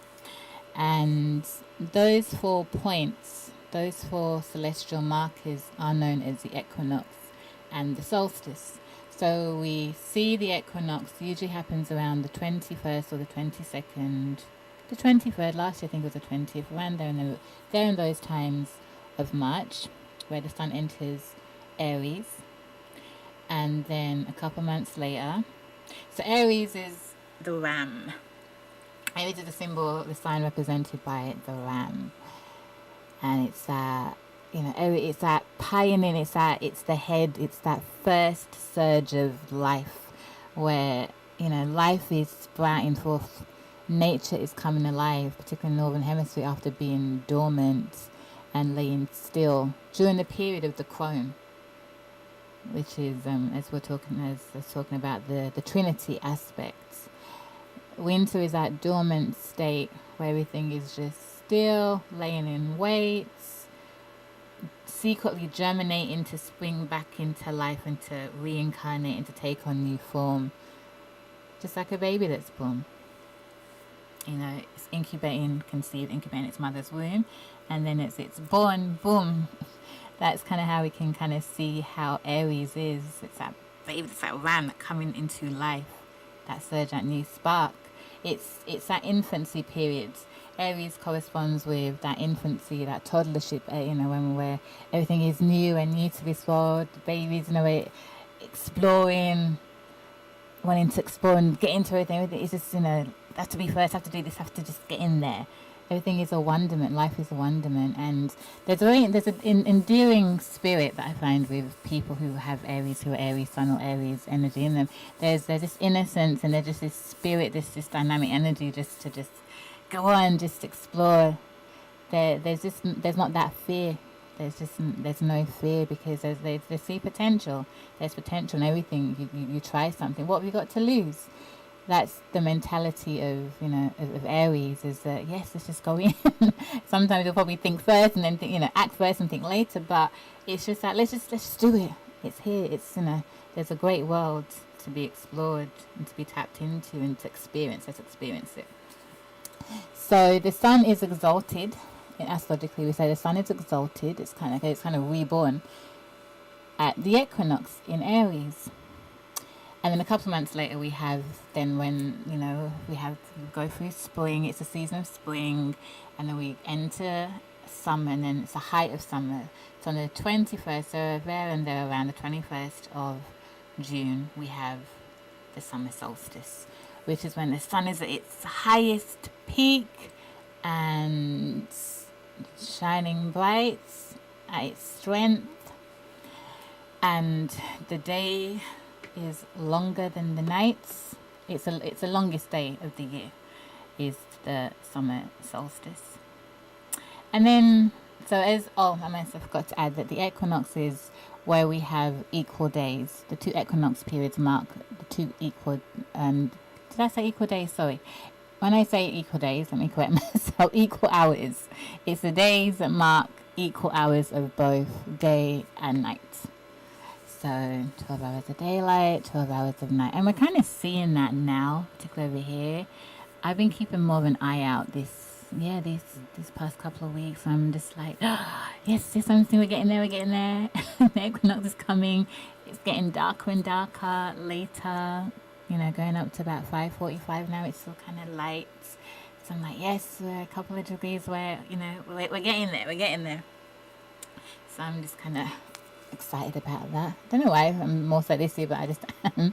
And those 4 points, those 4 celestial markers are known as the equinox and the solstice. So we see the equinox usually happens around the 21st or the 22nd, the 23rd, last year I think it was the 20th, around there in those times of March, where the sun enters Aries. And then a couple months later, so Aries is the ram. Aries is the symbol, the sign represented by the ram. And it's that, it's that pioneering, it's the head, it's that first surge of life where, life is sprouting forth. Nature is coming alive, particularly in the Northern Hemisphere, after being dormant and laying still during the period of the crone, which is, as we're talking about the Trinity aspects. Winter is that dormant state where everything is just still, laying in wait, secretly germinating to spring back into life and to reincarnate and to take on new form, just like a baby that's born. It's conceived, incubating its mother's womb, and then it's born, boom. That's kind of how we can kind of see how Aries is. It's that baby, it's that ram that coming into life, that surge, that new spark. It's that infancy period. Aries corresponds with that infancy, that toddlership, where everything is new and new to this world. The babies, exploring, wanting to explore and get into everything. Everything is just, have to be first, have to do this, have to just get in there. Everything is a wonderment. Life is a wonderment. And there's an endearing spirit that I find with people who have Aries, who are Aries sun or Aries energy in them. There's this innocence, and there's just this spirit, this dynamic energy just to go on, just explore. There's not that fear. There's no fear, because they see potential. There's potential in everything. You try something. What have you got to lose? That's the mentality of Aries, is that yes, let's just go in. Sometimes you'll probably think first and then think, act first and think later, but it's just that let's just do it. It's here. It's there's there's a great world to be explored and to be tapped into and to experience. Let's experience it. So the sun is exalted. Astrologically, we say the sun is exalted. It's kind of reborn at the equinox in Aries. And then a couple of months later, we have then when, we go through spring. It's a season of spring. And then we enter summer, and then it's the height of summer. So on the 21st, so there and there around the 21st of June, we have the summer solstice, which is when the sun is at its highest peak and shining bright at its strength. And the day is longer than the nights. It's the longest day of the year, is the summer solstice. And then, I forgot to add that the equinox is where we have equal days. The two equinox periods mark the two equal. Did I say equal days? Sorry. When I say equal days, let me correct myself. Equal hours. It's the days that mark equal hours of both day and night. So 12 hours of daylight, 12 hours of night. And we're kind of seeing that now, particularly over here. I've been keeping more of an eye out these past couple of weeks. I'm just like, yes, something, we're getting there. The equinox is coming. It's getting darker and darker later, going up to about 5:45 now. It's still kind of light. So I'm like, yes, we're a couple of degrees where, we're getting there. So I'm just kind of excited about that. Don't know why I'm more so this year, but I just am.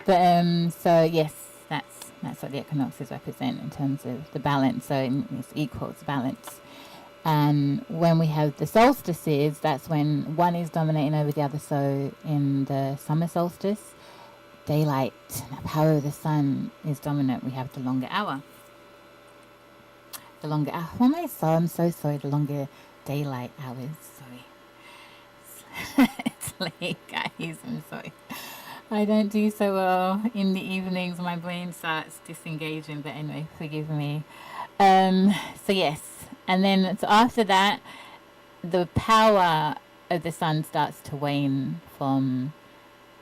But so yes, that's what the equinoxes represent in terms of the balance. So it's equal, it's balance. And when we have the solstices, that's when one is dominating over the other. So in the summer solstice, daylight, the power of the sun is dominant. We have the longer hour. I'm so sorry. The longer daylight hours. Sorry. It's late, guys. I'm sorry. I don't do so well in the evenings. My brain starts disengaging. But anyway, forgive me. So yes. And then after that, the power of the sun starts to wane from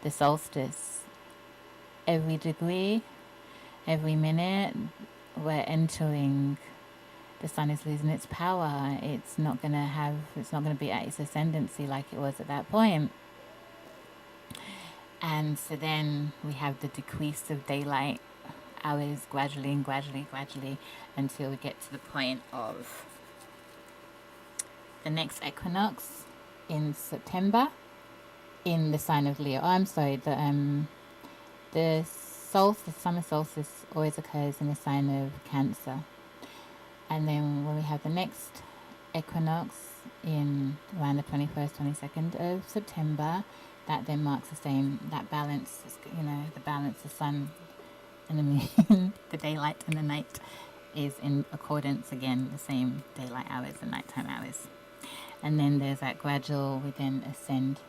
the solstice. Every degree, every minute, we're entering. The sun is losing its power. It's not going to be at its ascendancy like it was at that point. And so then we have the decrease of daylight hours gradually until we get to the point of the next equinox in September in the sign of Leo. The summer solstice always occurs in the sign of Cancer. And then when we have the next equinox in around the 21st, 22nd of September, that then marks the same, that balance, the balance, the sun and the moon, the daylight and the night is in accordance again, the same daylight hours and nighttime hours. And then there's that gradual, we then ascend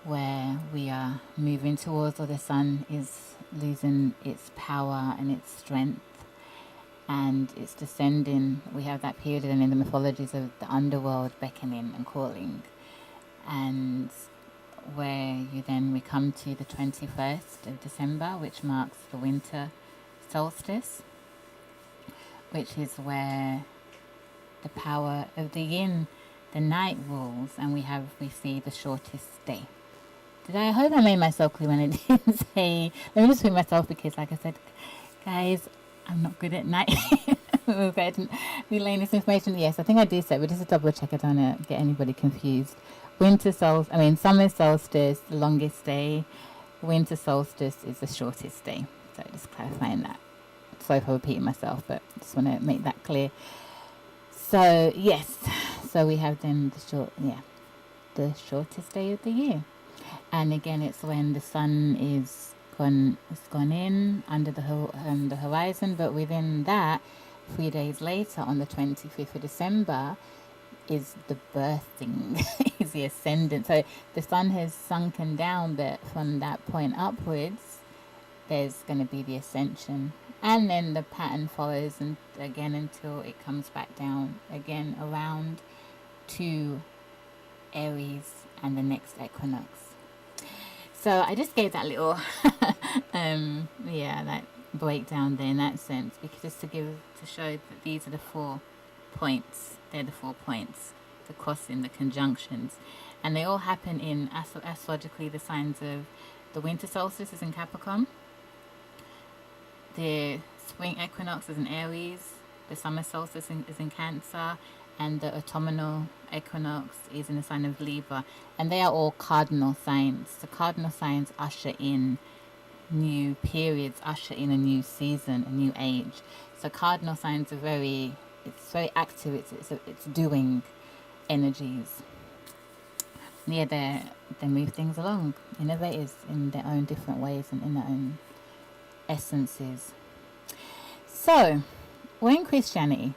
where we are moving towards, or the sun is losing its power and its strength. And it's descending. We have that period in the mythologies of the underworld beckoning and calling, and where we come to the 21st of December, which marks the winter solstice, which is where the power of the yin, the night, rules, and we see the shortest day. I hope I made myself clear when I didn't say. Let me just repeat myself, because like I said, guys, I'm not good at night. We're going to be laying this information. Yes, I think I did say, but just to double check, I don't want to get anybody confused. Summer solstice, the longest day. Winter solstice is the shortest day. So just clarifying that. Sorry for repeating myself, but just want to make that clear. So yes, so we have then the shortest day of the year, and again it's when the sun is gone in under the horizon, but within that, 3 days later, on the 25th of December, is the birthing, is the ascendant. So the sun has sunken down, but from that point upwards, there's going to be the ascension. And then the pattern follows, and again until it comes back down again around to Aries and the next equinox. So I just gave that little, that breakdown there in that sense, because just to show that these are the 4 points. They're the 4 points, the crossing, the conjunctions, and they all happen in astrologically the signs of the winter solstice is in Capricorn, the spring equinox is in Aries, the summer solstice is in Cancer, and the autumnal equinox is in the sign of Libra, and they are all cardinal signs. The cardinal signs usher in new periods, usher in a new season, a new age. So cardinal signs are very active. It's doing energies. Yeah, they move things along, innovators in their own different ways and in their own essences. So, when Christianity,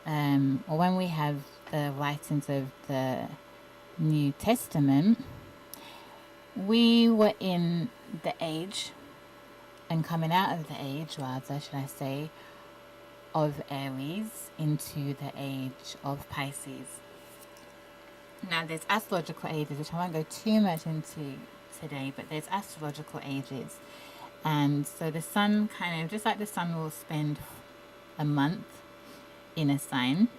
or when we have the writings of the New Testament, we were in the age, and coming out of the age, rather, should I say, of Aries into the age of Pisces. Now, there's astrological ages, which I won't go too much into today, but there's astrological ages. And so the sun kind of, just like the sun will spend a month in a sign,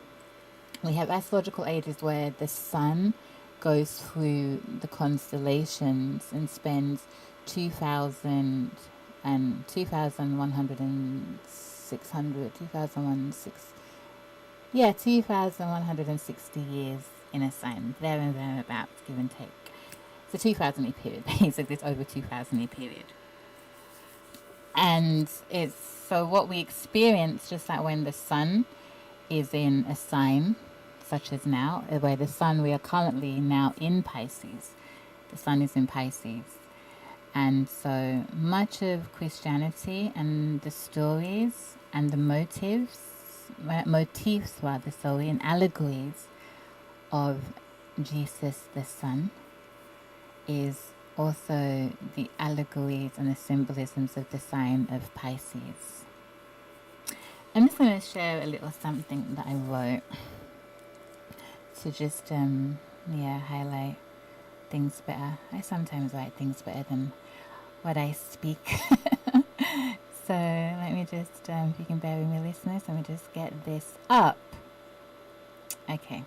we have astrological ages where the sun goes through the constellations and spends 2,160 years in a sign, there and thereabouts, give and take. It's a 2,000-year period, basically. It's over 2,000-year period. And it's so what we experience, just like when the sun is in a sign, such as now, where the sun, we are currently now in Pisces. The sun is in Pisces. And so much of Christianity and the stories and the motifs and allegories of Jesus the Son is also the allegories and the symbolisms of the sign of Pisces. I'm just going to share a little something that I wrote to just highlight things better. I sometimes write things better than what I speak. So let me just, if you can bear with me, listeners, let me just get this up. Okay.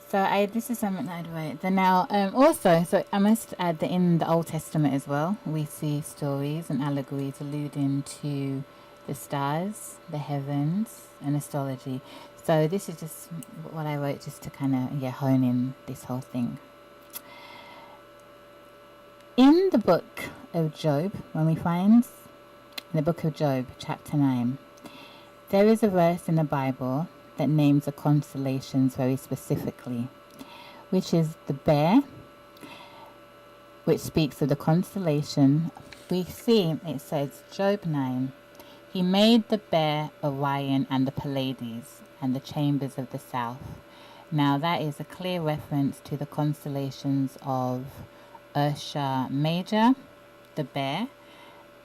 So this is something that I'd write. Now, also, so I must add that in the Old Testament as well, we see stories and allegories alluding to the stars, the heavens, and astrology. So this is just what I wrote, just to kind of hone in this whole thing. In the book of Job, when we find in the book of Job, chapter 9, there is a verse in the Bible that names the constellations very specifically, which is the bear, which speaks of the constellation. We see, it says, Job 9, he made the bear, Orion, and the Pleiades, and the chambers of the south. Now that is a clear reference to the constellations of Ursa Major, the bear,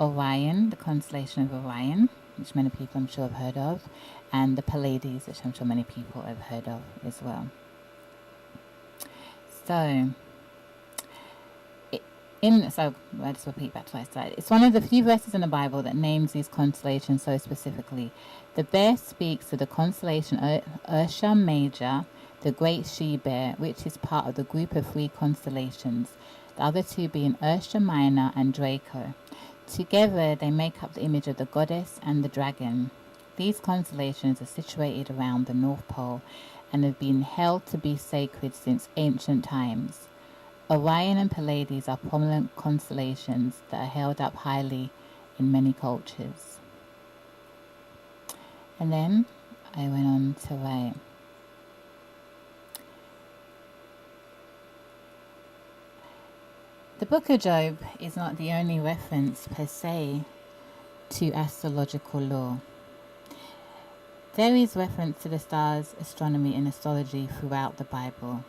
Orion, the constellation of Orion, which many people I'm sure have heard of, and the Pleiades, which I'm sure many people have heard of as well. So I'll just repeat back to my slide. It's one of the few verses in the Bible that names these constellations so specifically. The bear speaks to the constellation Ursa Major, the Great She-Bear, which is part of the group of 3 constellations, the other 2 being Ursa Minor and Draco. Together, they make up the image of the goddess and the dragon. These constellations are situated around the North Pole and have been held to be sacred since ancient times. Orion and Pleiades are prominent constellations that are held up highly in many cultures. And then I went on to write, the book of Job is not the only reference per se to astrological law. There is reference to the stars, astronomy, and astrology throughout the Bible.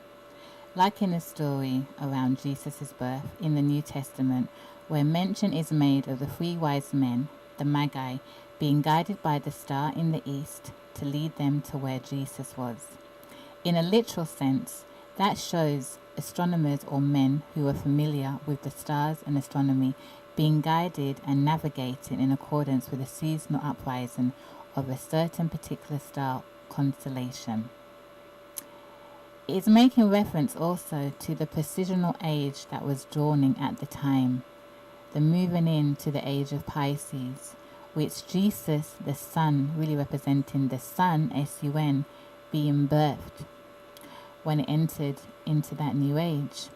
Like in the story around Jesus' birth in the New Testament, where mention is made of the 3 wise men, the Magi, being guided by the star in the east to lead them to where Jesus was. In a literal sense, that shows astronomers or men who were familiar with the stars and astronomy being guided and navigated in accordance with the seasonal uprising of a certain particular star constellation. It is making reference also to the precisional age that was dawning at the time, the moving into the age of Pisces, which Jesus, the Sun, really representing the Sun, S-U-N, being birthed when it entered into that new age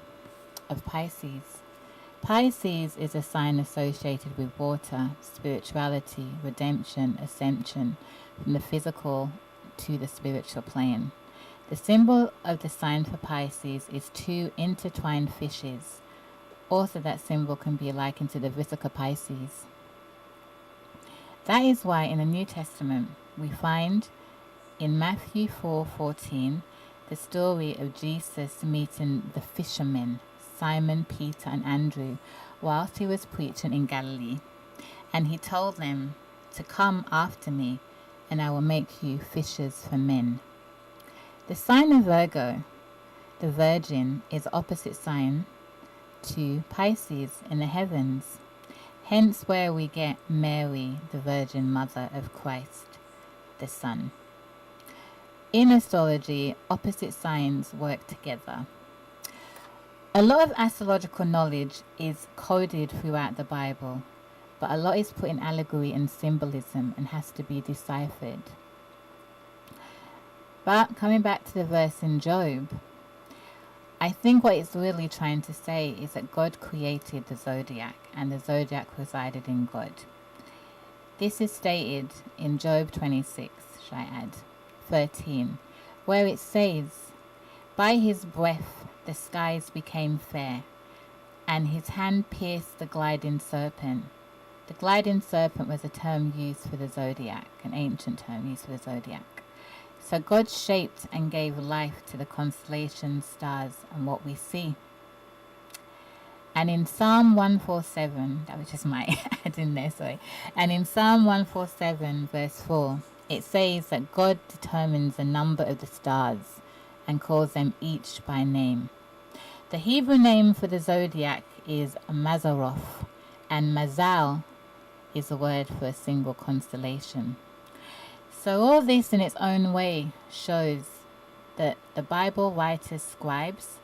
of Pisces. Pisces is a sign associated with water, spirituality, redemption, ascension, from the physical to the spiritual plane. The symbol of the sign for Pisces is two intertwined fishes. Also, that symbol can be likened to the Vesica Pisces. That is why in the New Testament we find in Matthew 4:14 the story of Jesus meeting the fishermen, Simon, Peter, and Andrew, whilst he was preaching in Galilee. And he told them to come after me, and I will make you fishers for men. The sign of Virgo, the Virgin, is opposite sign to Pisces in the heavens. Hence where we get Mary, the Virgin Mother of Christ, the Son. In astrology, opposite signs work together. A lot of astrological knowledge is coded throughout the Bible, but a lot is put in allegory and symbolism and has to be deciphered. But coming back to the verse in Job, I think what it's really trying to say is that God created the zodiac and the zodiac resided in God. This is stated in Job 26, should I add, 13, where it says, "By his breath the skies became fair, and his hand pierced the gliding serpent." The gliding serpent was a term used for the zodiac, an ancient term used for the zodiac. So God shaped and gave life to the constellations, stars, and what we see. And in Psalm 147, that was just my add in there, sorry. And in Psalm 147, verse 4, it says that God determines the number of the stars and calls them each by name. The Hebrew name for the zodiac is Mazaroth, and Mazal is a word for a single constellation. So all this in its own way shows that the Bible writers, scribes,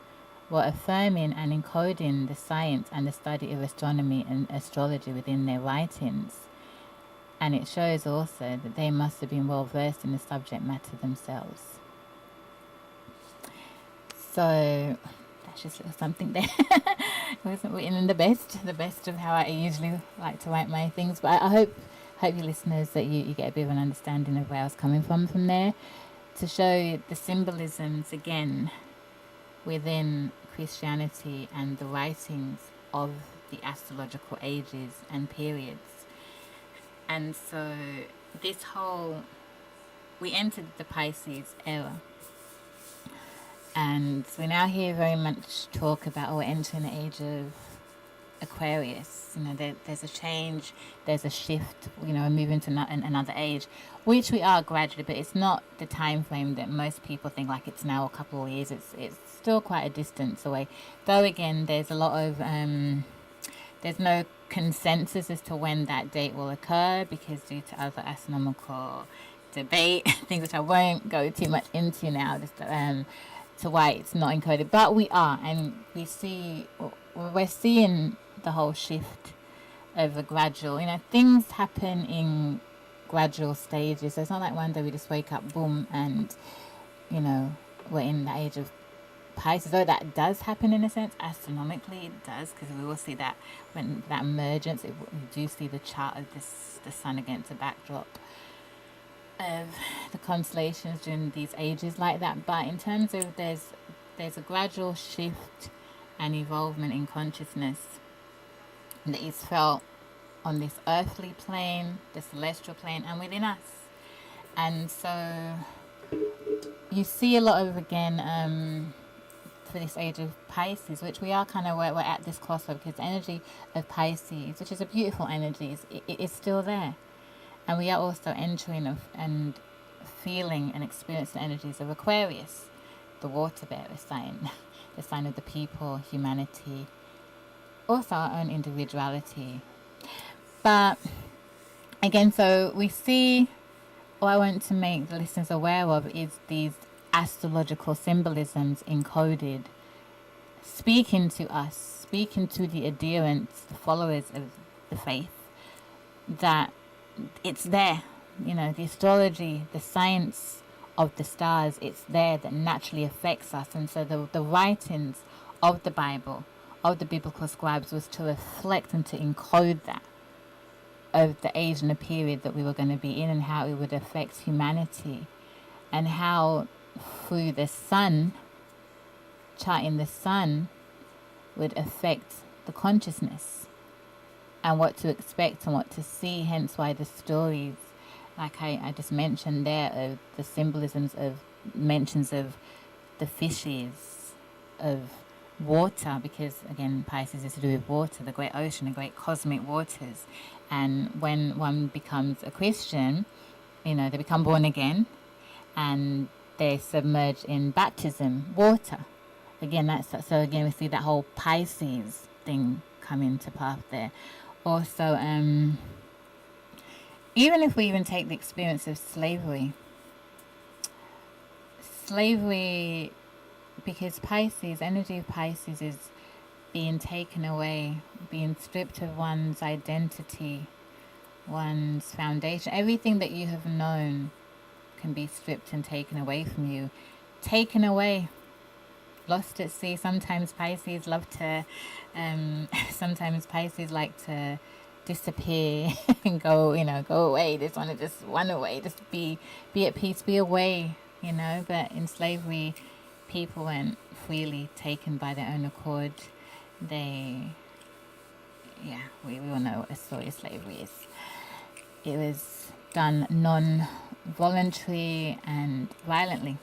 were affirming and encoding the science and the study of astronomy and astrology within their writings. And it shows also that they must have been well versed in the subject matter themselves. So that's just something there. It wasn't written in the best of how I usually like to write my things, but I hope you listeners that you get a bit of an understanding of where I was coming from there, to show the symbolisms again within Christianity and the writings of the astrological ages and periods. And so we entered the Pisces era, and we now hear very much talk about we're entering the age of Aquarius. There's a change, there's a shift, we're moving to another age, which we are gradually, but it's not the time frame that most people think, like it's now a couple of years. It's still quite a distance away, though again there's a lot of there's no consensus as to when that date will occur, because due to other astronomical debate things which I won't go too much into now, just to why it's not encoded. But we are, and we're seeing the whole shift of a gradual, things happen in gradual stages. So it's not like one day we just wake up, boom, and we're in the age of Pisces. Though that does happen in a sense, astronomically it does, because we will see that when that emergence, we do see the chart of the sun against the backdrop of the constellations during these ages like that. But in terms of there's a gradual shift and evolvement in consciousness that is felt on this earthly plane, the celestial plane, and within us. And so you see a lot of, again, for this age of Pisces, which we are kind of, we're at this crossover, because the energy of Pisces, which is a beautiful energy, it is still there. And we are also entering and feeling and experiencing the energies of Aquarius, the water bearer sign. the sign of the people, humanity, also our own individuality. But again, so we see, what I want to make the listeners aware of is these astrological symbolisms encoded, speaking to us, speaking to the adherents, the followers of the faith, that it's there. You know, the astrology, the science of the stars, it's there, that naturally affects us. And so the writings of the Bible, of the biblical scribes, was to reflect and to encode that of the age and the period that we were going to be in, and how it would affect humanity, and how through the sun, charting the sun, would affect the consciousness and what to expect and what to see. Hence why the stories, like I just mentioned there, of the symbolisms of mentions of the fishes, of water, because again Pisces is to do with water, the great ocean, the great cosmic waters. And when one becomes a Christian, you know, they become born again and they're submerged in baptism, water. Again, that's so. Again, we see that whole Pisces thing come into path there. Also, even if we even take the experience of slavery, because Pisces, energy of Pisces is being taken away, being stripped of one's identity, one's foundation. Everything that you have known can be stripped and taken away from you. Taken away. Lost at sea. Sometimes Pisces love to, sometimes Pisces like to disappear and go away. They just want to just run away, just be at peace, be away, But in slavery, people weren't freely taken by their own accord. We all know what the story of slavery is. It was done non-voluntary and violently.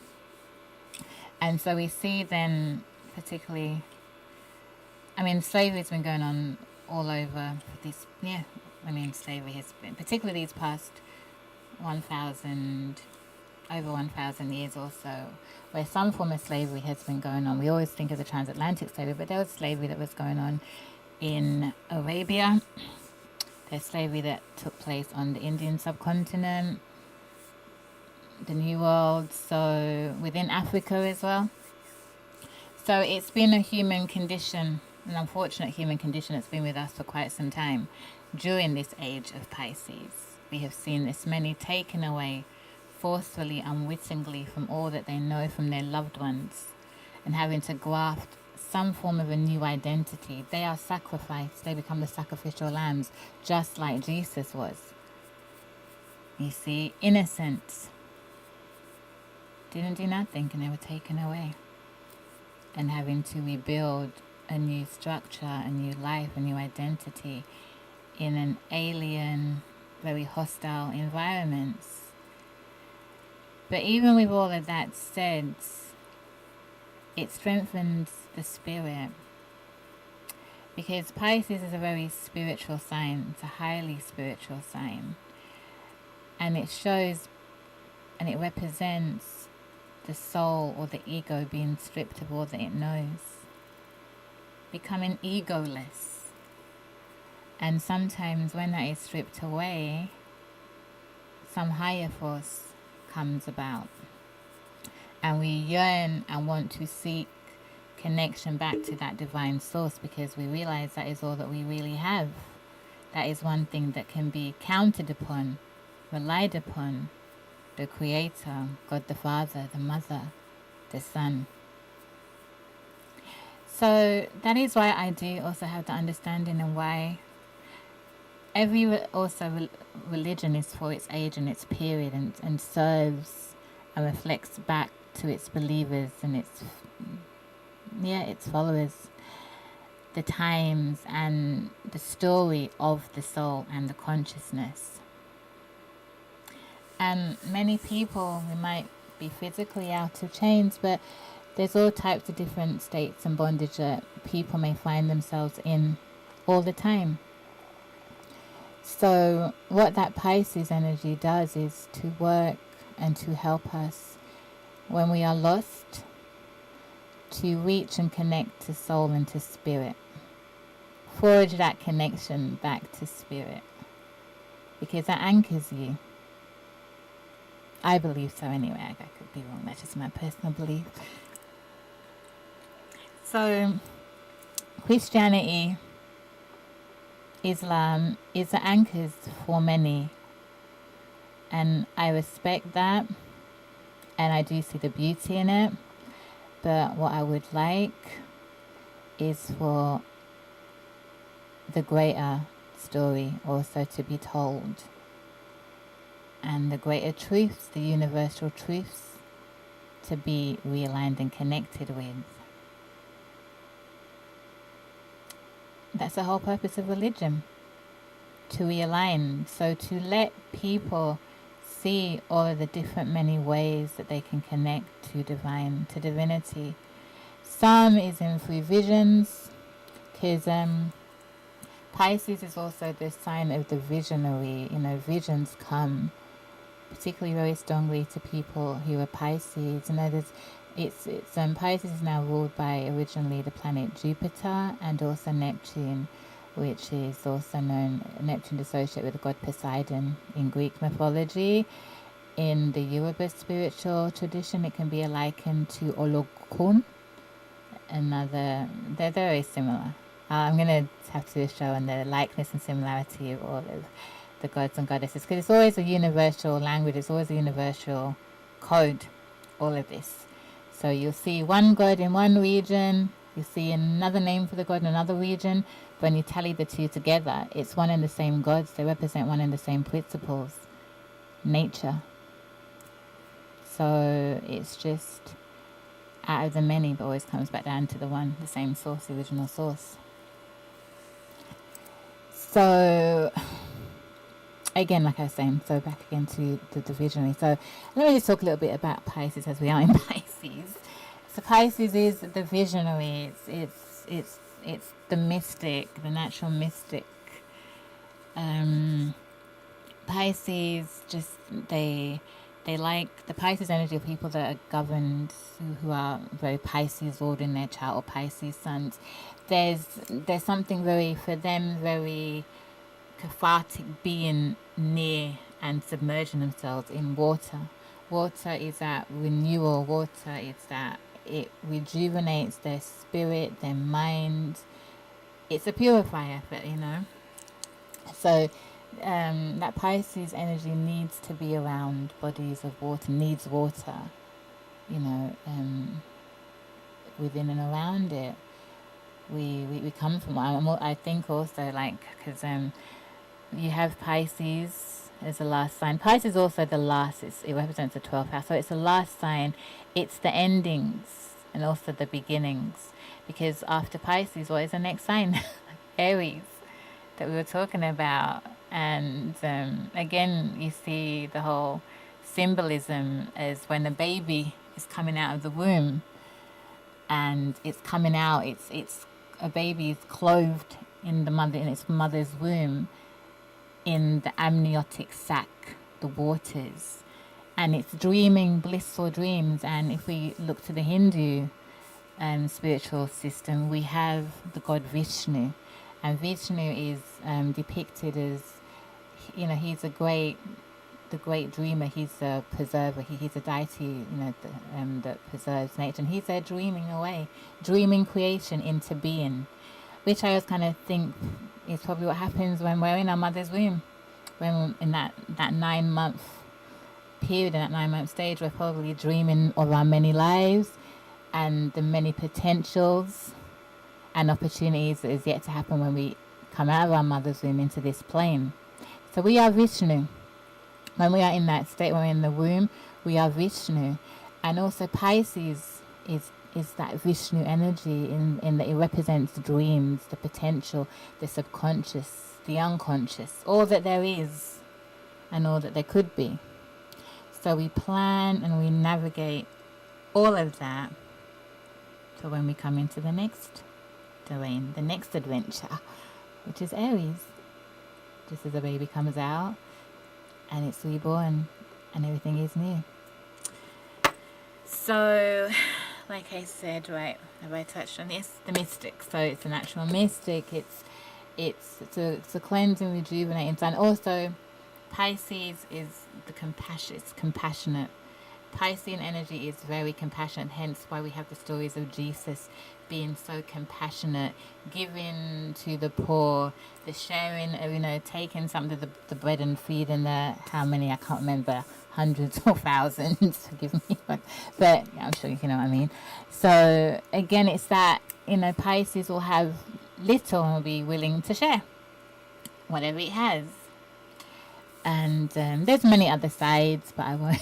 And so we see then, particularly, slavery's been going on all over this, slavery has been, particularly these past over 1,000 years or so, where some form of slavery has been going on. We always think of the transatlantic slavery, but there was slavery that was going on in Arabia. There's slavery that took place on the Indian subcontinent, the New World, so within Africa as well. So it's been a human condition, an unfortunate human condition that's been with us for quite some time. During this age of Pisces, we have seen this many taken away forcefully, unwittingly, from all that they know, from their loved ones, and having to graft some form of a new identity. They are sacrificed, they become the sacrificial lambs, just like Jesus was. You see, innocent, didn't do nothing, and they were taken away, and having to rebuild a new structure, a new life, a new identity in an alien, very hostile environments. But even with all of that said, it strengthens the spirit, because Pisces is a very spiritual sign. It's a highly spiritual sign, and it shows and it represents the soul or the ego being stripped of all that it knows, becoming egoless. And sometimes when that is stripped away, some higher force comes about, and we yearn and want to seek connection back to that divine source, because we realize that is all that we really have. That is one thing that can be counted upon, relied upon: the Creator, God the Father, the Mother, the Son. So that is why I do also have the understanding, and why every religion is for its age and its period, and serves and reflects back to its believers and its followers, the times and the story of the soul and the consciousness. And many people, we might be physically out of chains, but there's all types of different states and bondage that people may find themselves in all the time. So what that Pisces energy does is to work and to help us when we are lost, to reach and connect to soul and to spirit. Forge that connection back to spirit, because that anchors you. I believe so anyway. I could be wrong. That's just my personal belief. So Christianity, Islam is the anchors for many, and I respect that, and I do see the beauty in it. But what I would like is for the greater story also to be told, and the greater truths, the universal truths, to be realigned and connected with. That's the whole purpose of religion, to realign, so to let people see all of the different many ways that they can connect to divine, to divinity. Some is in through visions, because Pisces is also the sign of the visionary. You know, visions come particularly very strongly to people who are Pisces. You know, Pisces is now ruled by originally the planet Jupiter and also Neptune, which is also known, Neptune associated with the god Poseidon in Greek mythology. In the Yoruba spiritual tradition, it can be likened to Olokun. They're very similar. I'm going to have to show on the likeness and similarity of all of the gods and goddesses, because it's always a universal language, it's always a universal code, all of this. So you'll see one god in one region, you see another name for the god in another region, but when you tally the two together, it's one and the same gods. They represent one and the same principles, nature. So it's just out of the many, but always comes back down to the one, the same source, the original source. So again, like I was saying, so back again to the visionary. So let me just talk a little bit about Pisces, as we are in Pisces. So Pisces is the visionary. It's the mystic, the natural mystic. Pisces, just they like the Pisces energy of people that are governed, who are very Pisces Lord in their chart, or Pisces sons. There's something very, for them, very cathartic, being near and submerging themselves in water. Water is that renewal. Water is that it rejuvenates their spirit, their mind. It's a purifier, you know. So that Pisces energy needs to be around bodies of water, needs water, you know, within and around it. We come from, I think also, like, because you have Pisces as the last sign. Pisces is also the last, it represents the 12th house, so it's the last sign. It's the endings and also the beginnings, because after Pisces, what is the next sign? Aries, that we were talking about. And again, you see the whole symbolism as when a baby is coming out of the womb, and it's coming out, it's a baby is clothed in its mother's womb, in the amniotic sac, the waters, and it's dreaming blissful dreams. And if we look to the Hindu spiritual system, we have the god Vishnu, and Vishnu is depicted as, you know, he's the great dreamer. He's a preserver. He's a deity, you know, that preserves nature, and he's there dreaming away, dreaming creation into being, which I always kind of think is probably what happens when we're in our mother's womb, when in that 9-month period, in that 9-month stage, we're probably dreaming of our many lives and the many potentials and opportunities that is yet to happen when we come out of our mother's womb into this plane. So we are Vishnu. When we are in that state, when we're in the womb, we are Vishnu. And also Pisces is that Vishnu energy in that it represents dreams, the potential, the subconscious, the unconscious, all that there is and all that there could be. So we plan and we navigate all of that for when we come into the next terrain, the next adventure, which is Aries. Just as a baby comes out and it's reborn and everything is new. So like I said, right, have I touched on this? The mystic. So it's a natural mystic. It's a cleansing, rejuvenating sign. Also, Pisces is it's compassionate. Piscean energy is very compassionate, hence why we have the stories of Jesus being so compassionate, giving to the poor, the sharing of, taking something of the bread and feeding the, how many, I can't remember, hundreds or thousands, forgive me, but yeah, I'm sure you know what I mean. So again, it's that, Pisces will have little and will be willing to share whatever it has. And there's many other sides, but I won't.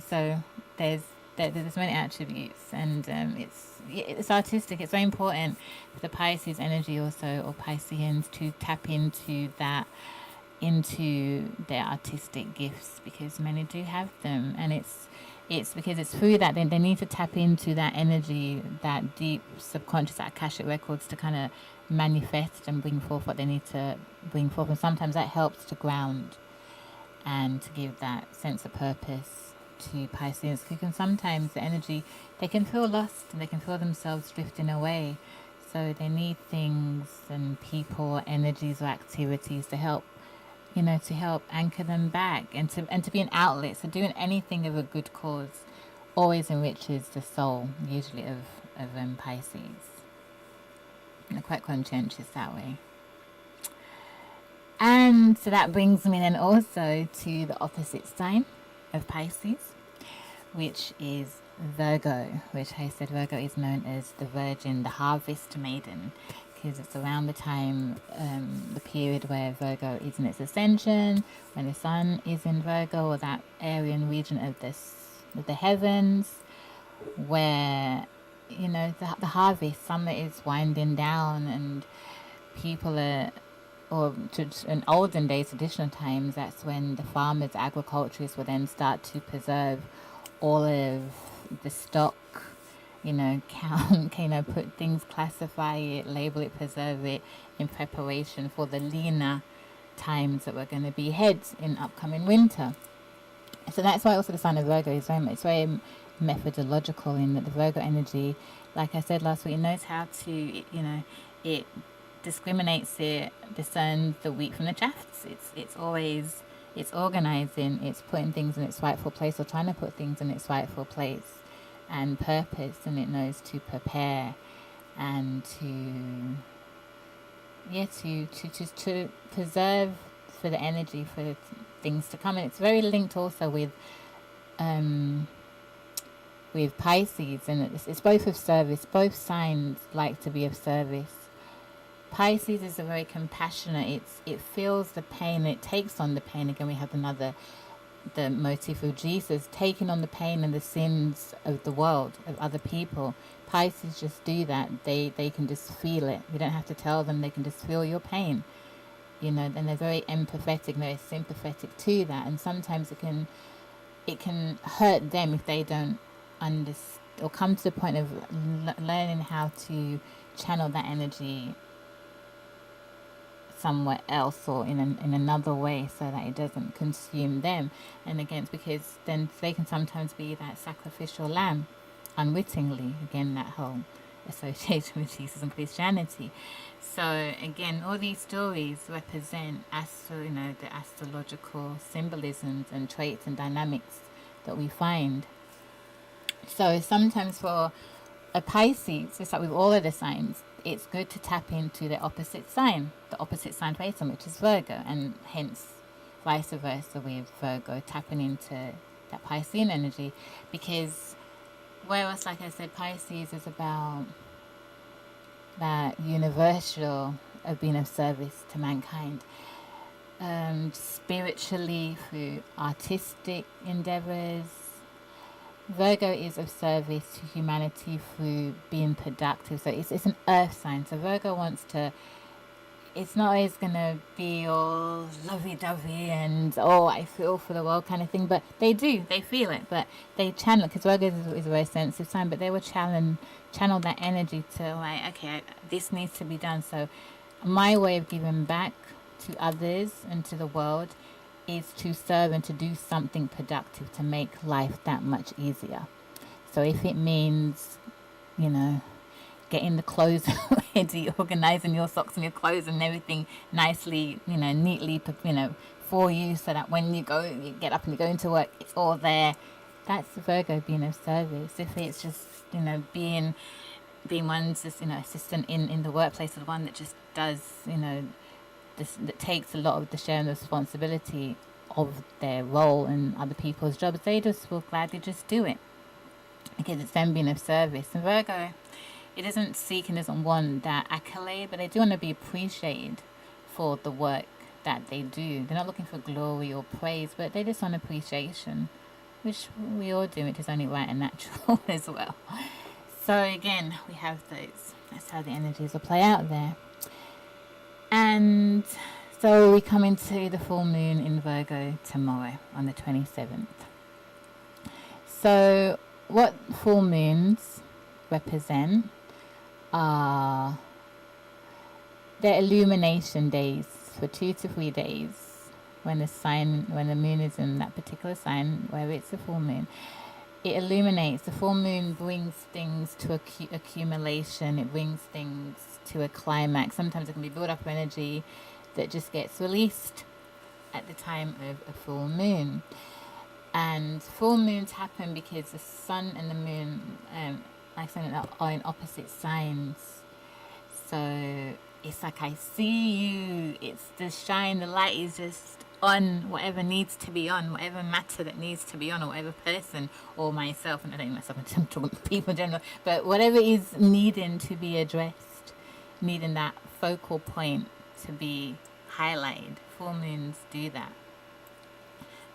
So there's many attributes, and it's artistic. It's very important for the Pisces energy also, or Pisceans, to tap into their artistic gifts, because many do have them, and it's because it's through that they need to tap into that energy, that deep subconscious, that Akashic records, to kind of manifest and bring forth what they need to bring forth. And sometimes that helps to ground and to give that sense of purpose to Pisces, because sometimes the energy, they can feel lost and they can feel themselves drifting away. So they need things and people, energies or activities to help anchor them back, and to be an outlet. So doing anything of a good cause always enriches the soul, usually of Pisces. And they're quite conscientious that way. And so that brings me then also to the opposite sign of Pisces, which is Virgo, which I said Virgo is known as the Virgin, the Harvest Maiden, because it's around the time, the period where Virgo is in its ascension, when the sun is in Virgo, or that area and region of the heavens, where the harvest, summer is winding down, and people are, or in olden days, traditional times, that's when the farmers, agriculturists will then start to preserve all of the stock, count, put things, classify it, label it, preserve it, in preparation for the leaner times that we're going to be ahead in upcoming winter. So that's why also the sign of Virgo is very methodological, in that the Virgo energy, like I said last week, it knows how to, it discriminates, it discerns the wheat from the chaff. It's always, it's organizing, it's putting things in its rightful place, or trying to put things in its rightful place and purpose, and it knows to prepare and to preserve for the energy for things to come. And it's very linked also with Pisces, and it's both of service. Both signs like to be of service. Pisces is a very compassionate. It feels the pain. It takes on the pain. Again, we have the motif of Jesus taking on the pain and the sins of the world, of other people. Pisces just do that. They can just feel it. You don't have to tell them. They can just feel your pain. And they're very empathetic, very sympathetic to that. And sometimes it can hurt them if they don't understand, or come to the point of learning how to channel that energy somewhere else, or in another way, so that it doesn't consume them. And again, it's because then they can sometimes be that sacrificial lamb unwittingly. Again, that whole association with Jesus and Christianity. So again, all these stories represent the astrological symbolisms and traits and dynamics that we find. So sometimes for a Pisces, just like with all of the signs, it's good to tap into the opposite sign facing, which is Virgo, and hence vice versa with Virgo, tapping into that Piscean energy. Because whereas, like I said, Pisces is about that universal of being of service to mankind, spiritually, through artistic endeavors. Virgo is of service to humanity through being productive. So it's an earth sign. So Virgo wants to, it's not always going to be all lovey-dovey and, I feel for the world kind of thing. But they feel it. But they channel it, because Virgo is a very sensitive sign. But they will channel that energy to, like, okay, this needs to be done. So my way of giving back to others and to the world is to serve and to do something productive to make life that much easier. So if it means, you know, getting the clothes ready, organizing your socks and your clothes and everything nicely, neatly, for you, so that when you get up and you go into work, it's all there. That's Virgo being of service. If it's just, being one's just, assistant in the workplace, or the one that just does, that takes a lot of the share and the responsibility of their role and other people's jobs, they just will gladly just do it because it's them being of service. And Virgo, it doesn't seek and doesn't want that accolade, but they do want to be appreciated for the work that they do. They're not looking for glory or praise, but they just want appreciation, which we all do, which is only right and natural as well. So again, we have those. That's how the energies will play out there. And so we come into the full moon in Virgo tomorrow on the 27th. So what full moons represent are their illumination days for 2 to 3 days when the moon is in that particular sign, whether it's a full moon. It illuminates. The full moon brings things to accumulation. It brings things to a climax. Sometimes it can be built up energy that just gets released at the time of a full moon. And full moons happen because the sun and the moon, are in opposite signs. So it's like, I see you. It's the shine. The light is just on whatever needs to be on, whatever matter that needs to be on, or whatever person, or myself, and I don't mean myself, I'm talking to people in general, but whatever is needing to be addressed, needing that focal point to be highlighted. Full moons do that.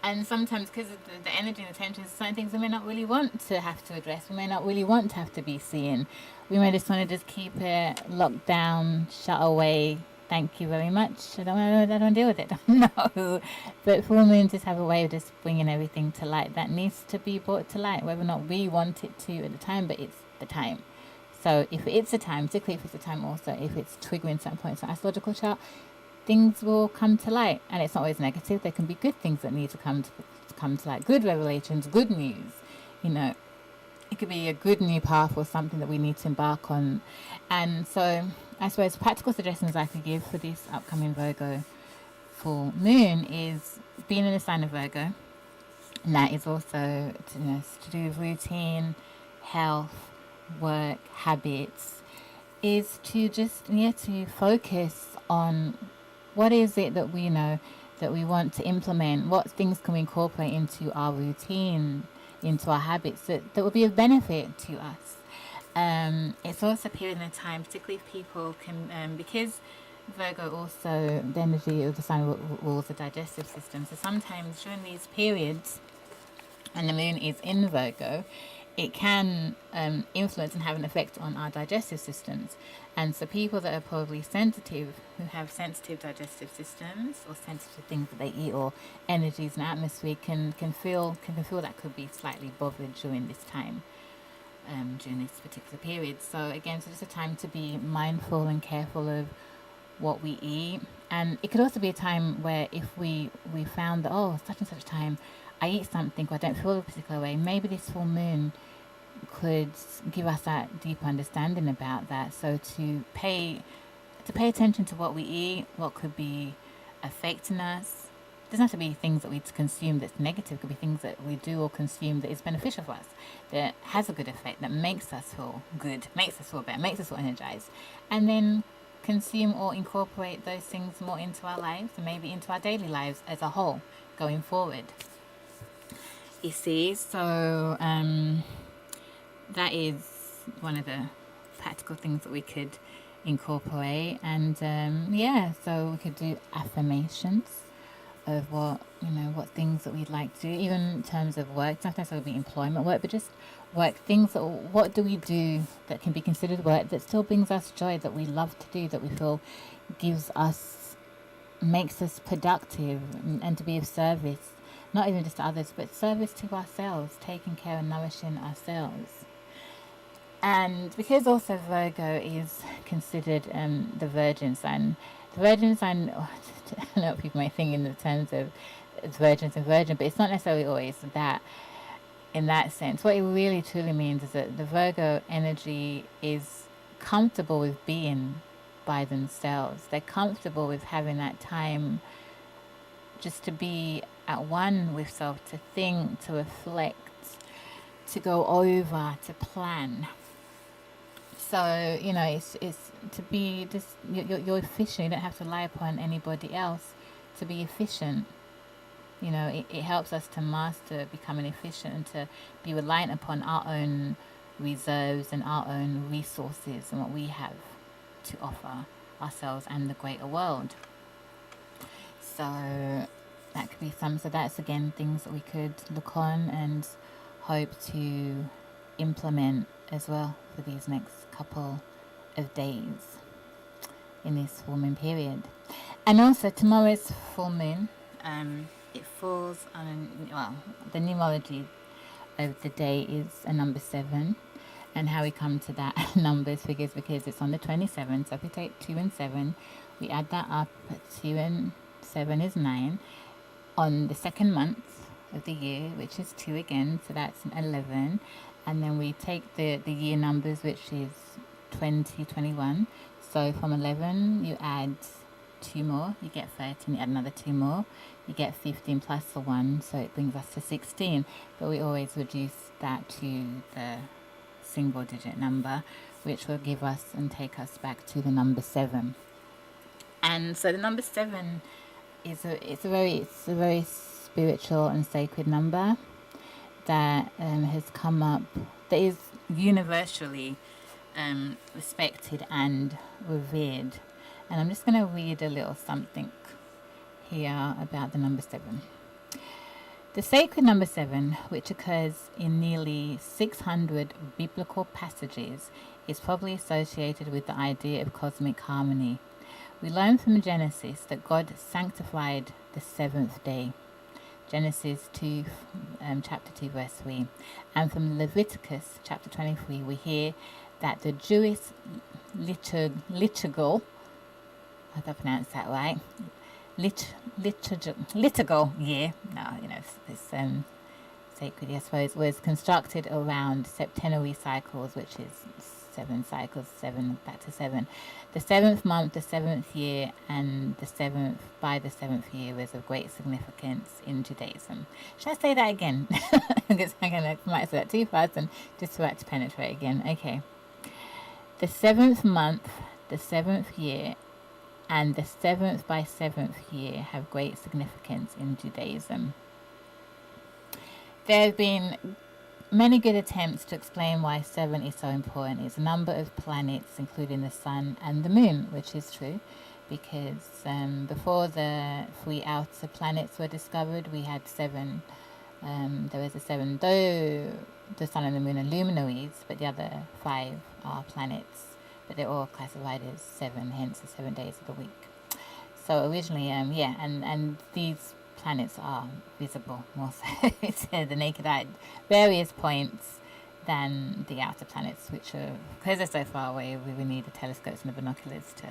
And sometimes, because of the energy and the tension, certain things we may not really want to have to address, we may not really want to have to be seeing. We may just want to just keep it locked down, shut away. Thank you very much. I don't deal with it. No. But full moons just have a way of just bringing everything to light that needs to be brought to light, whether or not we want it to at the time, but it's the time. So if it's a time, particularly if it's a time also, if it's triggering certain points on astrological chart, things will come to light. And it's not always negative. There can be good things that need to come to light. Good revelations, good news. It could be a good new path or something that we need to embark on. And so I suppose practical suggestions I could give for this upcoming Virgo full moon is being in the sign of Virgo. And that is also to do with routine, health, work, habits, is to just to focus on what is it that we know that we want to implement, what things can we incorporate into our routine, into our habits that will be of benefit to us. It's also a period in time, particularly if people can, because Virgo also, the energy of the sign rules the digestive system. So sometimes during these periods, and the moon is in Virgo, it can influence and have an effect on our digestive systems. And so people that are probably sensitive, who have sensitive digestive systems or sensitive things that they eat or energies and atmosphere, can feel that could be slightly bothered during this time, during this particular period. So again, so just a time to be mindful and careful of what we eat. And it could also be a time where if we found that, such and such time I eat something or I don't feel a particular way, maybe this full moon could give us that deeper understanding about that. So to pay attention to what we eat, what could be affecting us. It doesn't have to be things that we consume that's negative. It could be things that we do or consume that is beneficial for us, that has a good effect, that makes us feel good, makes us feel better, makes us feel energized. And then consume or incorporate those things more into our lives and maybe into our daily lives as a whole going forward. You see, so that is one of the practical things that we could incorporate. And so we could do affirmations of what things that we'd like to do, even in terms of work. Sometimes it would be employment work, but just work things. What do we do that can be considered work that still brings us joy, that we love to do, that we feel makes us productive and to be of service, not even just to others, but service to ourselves, taking care and nourishing ourselves. And because also Virgo is considered the Virgin sign. The Virgin sign, I know what people may think in the terms of it's virgins and virgin, but it's not necessarily always that in that sense. What it really truly means is that the Virgo energy is comfortable with being by themselves. They're comfortable with having that time just to be at one with self, to think, to reflect, to go over, to plan. So it's to be just you're efficient. You don't have to rely upon anybody else to be efficient. It helps us to master becoming efficient and to be reliant upon our own reserves and our own resources and what we have to offer ourselves and the greater world. So that could be some. So that's again things that we could look on and hope to implement as well for these next couple of days in this full moon period. And also tomorrow's full moon, it falls on, well, the numerology of the day is a number 7, and how we come to that numbers figures because it's on the 27th. So if we take 2 and 7, we add that up. 2 and 7 is 9 on the second month of the year, which is 2 again, so that's an 11. And then we take the year numbers, which is 2021. So from 11 you add 2 more, you get 13, you add another 2 more, you get 15 plus the 1, so it brings us to 16. But we always reduce that to the single digit number, which will give us and take us back to the number 7. And so the number 7 is a very spiritual and sacred number that has come up, that is universally respected and revered. And I'm just going to read a little something here about the number 7. The sacred number 7, which occurs in nearly 600 biblical passages, is probably associated with the idea of cosmic harmony. We learn from Genesis that God sanctified the 7th day. Genesis 2, chapter 2, verse 3. And from Leviticus, chapter 23, we hear that the Jewish liturgical, I hope I pronounced that right, liturgical year, this sacred, I suppose, was constructed around septenary cycles, which is 7 cycles, 7 back to 7. The 7th month, the 7th year, and the 7th by the 7th year is of great significance in Judaism. Should I say that again? Because I might say that too fast and just for it to penetrate again. Okay. The 7th month, the 7th year, and the 7th by 7th year have great significance in Judaism. There have been many good attempts to explain why 7 is so important. It's a number of planets, including the sun and the moon, which is true, because before the 3 outer planets were discovered, we had 7. There was a 7, though the sun and the moon are luminaries, but the other 5 are planets. But they're all classified as 7, hence the 7 days of the week. So originally, and these planets are visible more so to the naked eye at various points than the outer planets, which are, because they're so far away, we need the telescopes and the binoculars to,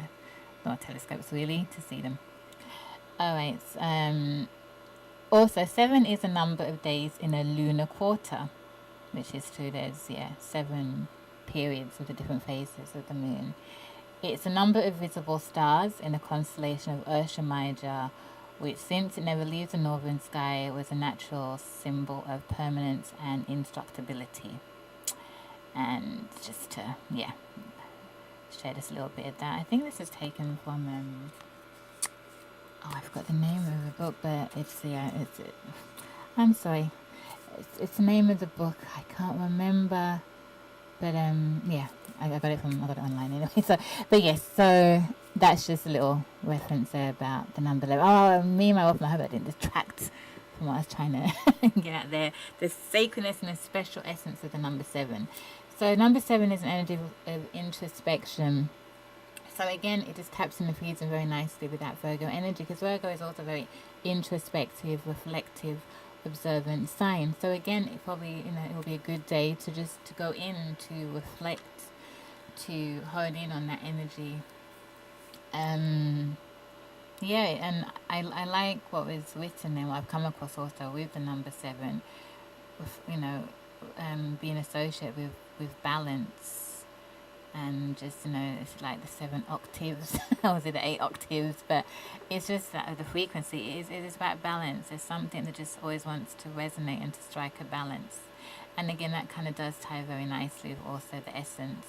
not telescopes really, to see them. Alright, also 7 is a number of days in a lunar quarter, which is true. There's 7 periods of the different phases of the moon. It's a number of visible stars in the constellation of Ursa Major, which, since it never leaves the northern sky, was a natural symbol of permanence and indestructibility. And just to share just a little bit of that. I think this is taken from I forgot the name of the book, but I'm sorry, it's the name of the book, I can't remember. But I got it online anyway. So that's just a little reference there about the number 11. Oh, me and my wife, I hope I didn't detract from what I was trying to get out there. The sacredness and the special essence of the number 7. So number 7 is an energy of introspection. So again, it just taps in the feeds in very nicely with that Virgo energy, because Virgo is also very introspective, reflective, observant sign. So again, it probably it will be a good day to go in, to reflect, to hone in on that energy. yeah, and I like what was written and what I've come across also with the number seven, with being associated with balance, and just it's like the seven octaves, or was it the eight octaves? But it's just that the frequency it is about balance. It's something that just always wants to resonate and to strike a balance. And again, that kind of does tie very nicely with also the essence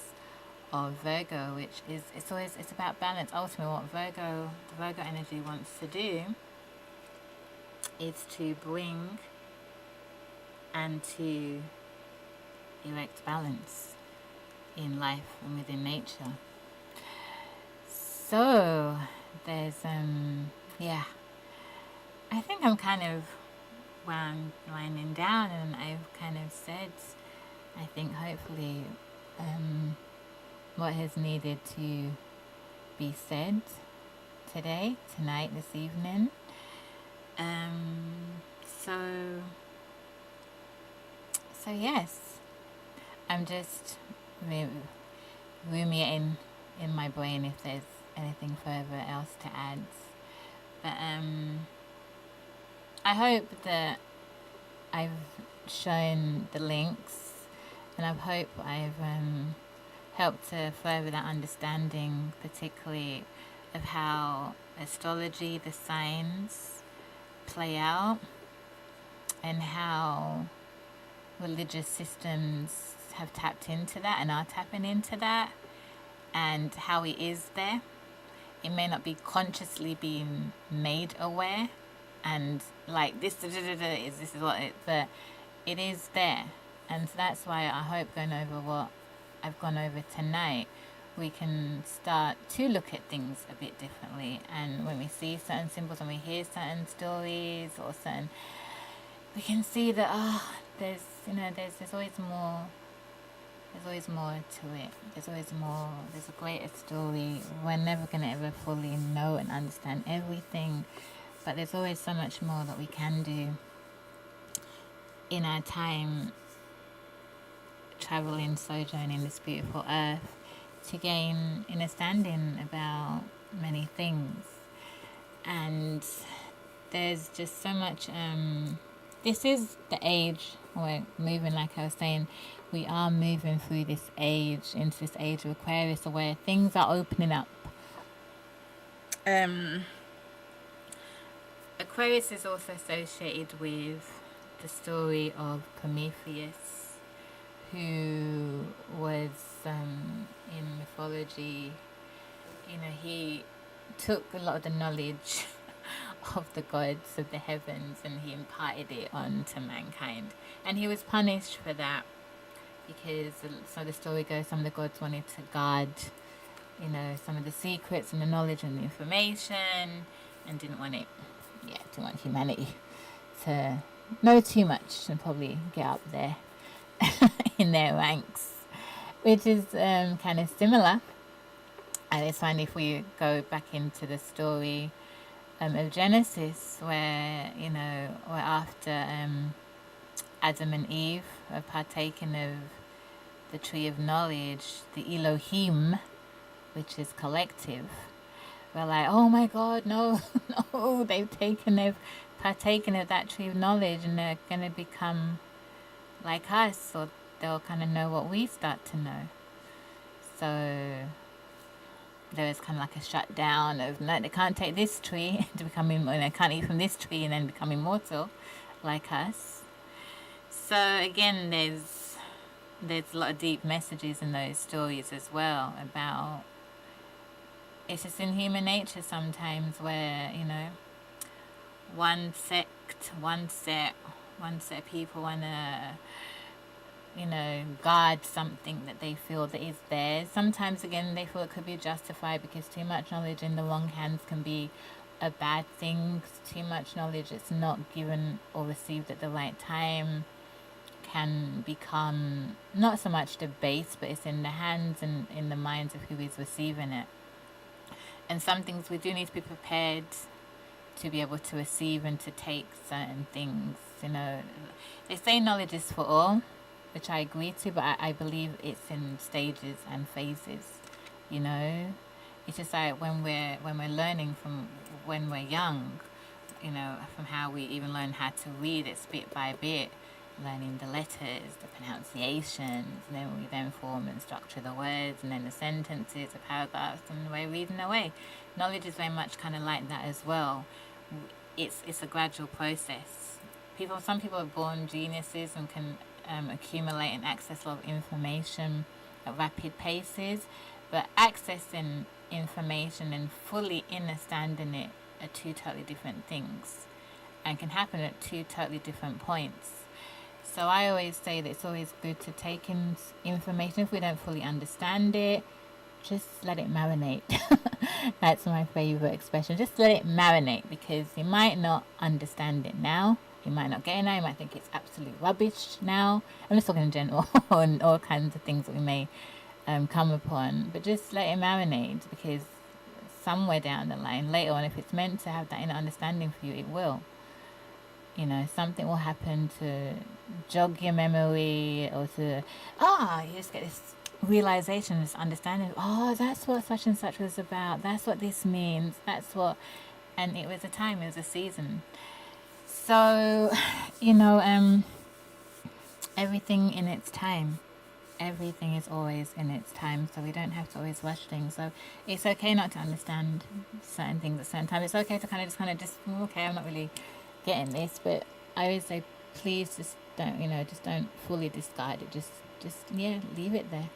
of Virgo, which is it's about balance. Ultimately, what the Virgo energy wants to do is to bring and to erect balance in life and within nature. So there's yeah, I think I'm kind of winding down, and I've kind of said, I think hopefully what has needed to be said today, tonight, this evening. So yes, I'm just ruminating in my brain if there's anything further else to add. But I hope that I've shown the links, and I hope I've helped to further that understanding, particularly of how astrology, the signs, play out, and how religious systems have tapped into that and are tapping into that, and how it is there. It may not be consciously being made aware, and like this is what it, but it is there. And so that's why I hope, going over what I've gone over tonight, we can start to look at things a bit differently. And when we see certain symbols, when we hear certain stories or certain, we can see that there's always more. There's always more to it. There's always more. There's a greater story. We're never gonna ever fully know and understand everything, but there's always so much more that we can do in our time traveling, sojourning this beautiful earth, to gain understanding about many things. And there's just so much. This is the age we're moving, like I was saying, we are moving through this age, into this age of Aquarius, where things are opening up. Aquarius is also associated with the story of Prometheus, who was in mythology. He took a lot of the knowledge of the gods of the heavens and he imparted it onto mankind, and he was punished for that, because, so the story goes, some of the gods wanted to guard some of the secrets and the knowledge and the information, and didn't want humanity to know too much and probably get up there in their ranks, which is kind of similar. And it's funny, if we go back into the story of Genesis, where after Adam and Eve are partaking of the tree of knowledge, the Elohim, which is collective, we're like, oh my God, no, no, they've partaken of that tree of knowledge, and they're gonna become like us, or they'll kind of know what we start to know. So there was kind of like a shutdown of, no, they can't take this tree to become, they can't eat from this tree and then become immortal like us. So again, there's a lot of deep messages in those stories as well, about it's just in human nature sometimes where one set of people want to guard something that they feel that is theirs. Sometimes again they feel it could be justified, because too much knowledge in the wrong hands can be a bad thing. Too much knowledge that's not given or received at the right time can become not so much debased, but it's in the hands and in the minds of who is receiving it. And some things we do need to be prepared to be able to receive and to take certain things. They say knowledge is for all, which I agree to, but I believe it's in stages and phases. It's just like when we're learning from when we're young, from how we even learn how to read, it's bit by bit, learning the letters, the pronunciations, and then we then form and structure the words, and then the sentences, the paragraphs, and we're reading away. Knowledge is very much kind of like that as well. It's a gradual process. Some people are born geniuses and can accumulate and access a lot of information at rapid paces, but accessing information and fully understanding it are two totally different things, and can happen at two totally different points. So I always say that it's always good to take in information. If we don't fully understand it, just let it marinate. That's my favorite expression. Just let it marinate, because you might not understand it now. You might not get it now. You might think it's absolute rubbish now. I'm just talking in general on all kinds of things that we may come upon. But just let it marinate, because somewhere down the line, later on, if it's meant to have that inner understanding for you, it will. Something will happen to jog your memory, or to, you just get this realization, this understanding, that's what such and such was about. That's what this means. And it was a time, it was a season. So, everything in its time. Everything is always in its time, so we don't have to always rush things. So it's okay not to understand certain things at certain times. It's okay to kind of okay, I'm not really getting this, but I always say, please just don't fully discard it. Just leave it there,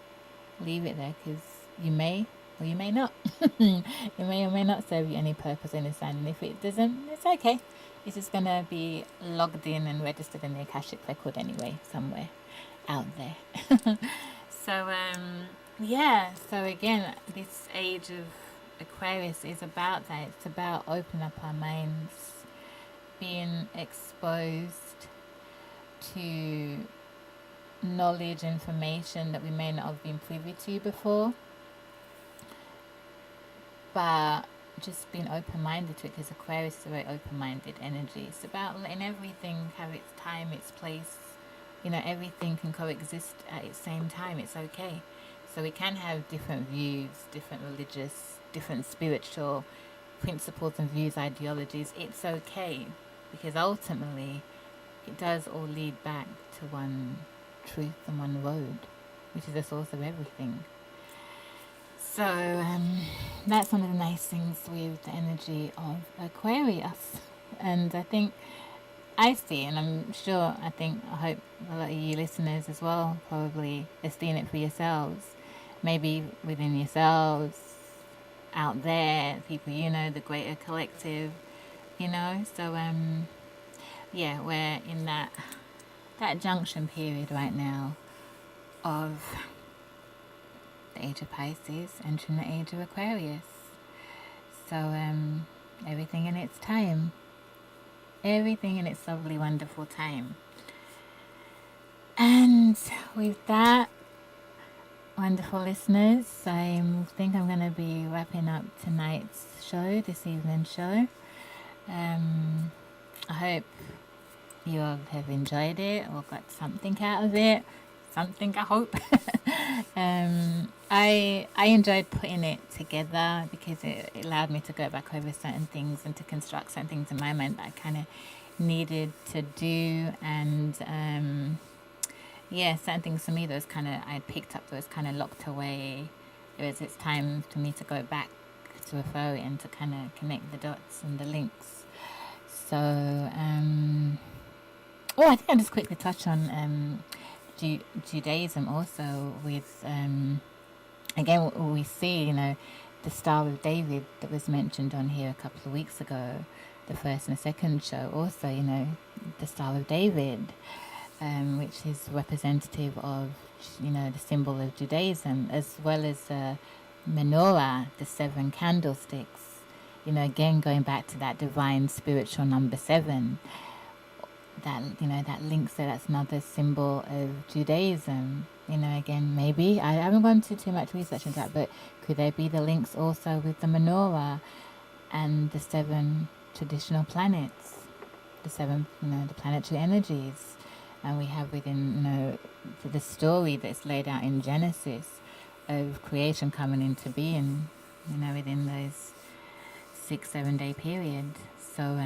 because you may or you may not. It may or may not serve you any purpose in this, and if it doesn't, it's okay. It's just gonna be logged in and registered in the Akashic record anyway, somewhere out there. So so again, this age of Aquarius is about that. It's about opening up our minds, being exposed to knowledge, information that we may not have been privy to before, but just being open-minded to it, because Aquarius is a very open-minded energy. It's about letting everything have its time, its place. Everything can coexist at its same time. It's okay. So we can have different views, different religious, different spiritual principles and views, ideologies. It's okay, because ultimately it does all lead back to one truth and one road, which is the source of everything. So that's one of the nice things with the energy of Aquarius. And I see, and I hope a lot of you listeners as well probably are seeing it for yourselves, maybe within yourselves, out there, people the greater collective, so we're in that junction period right now of the age of Pisces entering the age of Aquarius. So everything in its time, everything in its lovely, wonderful time. And with that, wonderful listeners, I think I'm going to be wrapping up tonight's show, this evening's show. I hope you all have enjoyed it or got something out of it. Something, I hope. I enjoyed putting it together, because it allowed me to go back over certain things and to construct certain things in my mind that I kind of needed to do. And certain things for me that was I picked up, that was kind of locked away. It's time for me to go back to refer it and to kind of connect the dots and the links. So I think I'll just quickly touch on Judaism also, with again we see the Star of David that was mentioned on here a couple of weeks ago, the first and the second show. Also the Star of David, which is representative of the symbol of Judaism, as well as the menorah, the 7 candlesticks, again going back to that divine spiritual number 7. That links there. That's another symbol of Judaism. Again, maybe I haven't gone to too much research into that, but could there be the links also with the menorah and the 7 traditional planets, the 7 the planetary energies, and we have within the story that's laid out in Genesis of creation coming into being, within those 6-7 day period. So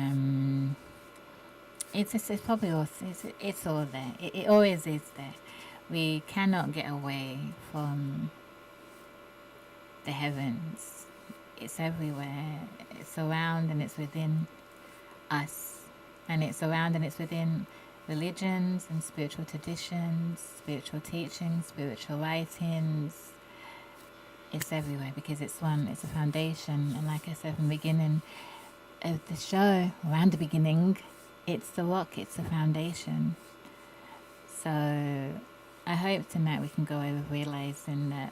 it's probably all it's all there. It always is there. We cannot get away from the heavens. It's everywhere. It's around and it's within us, and it's around and it's within religions and spiritual traditions, spiritual teachings, spiritual writings. It's everywhere because it's a foundation. And like I said from the beginning of the show, around the beginning, it's the rock, it's the foundation. So I hope tonight we can go over realizing that,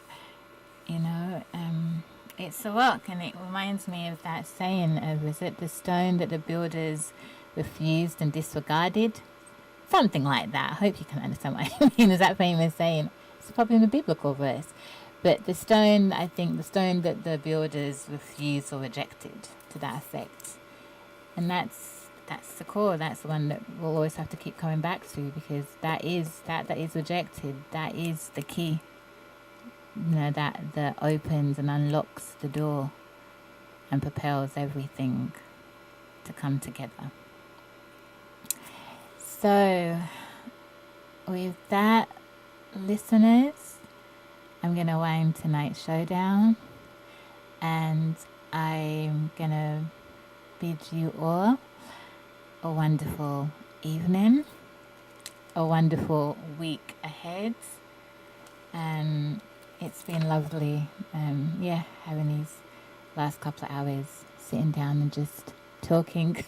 it's the rock. And it reminds me of that saying of, is it the stone that the builders refused and disregarded? Something like that. I hope you can understand what I mean. Is that famous saying? It's probably in a biblical verse. But the stone that the builders refused or rejected, to that effect. And that's the core. That's the one that we'll always have to keep coming back to, because that is rejected. That is the key. That opens and unlocks the door and propels everything to come together. So, with that, listeners, I'm going to wind tonight's show down, and I'm going to bid you all a wonderful evening, a wonderful week ahead, and it's been lovely, having these last couple of hours sitting down and just talking.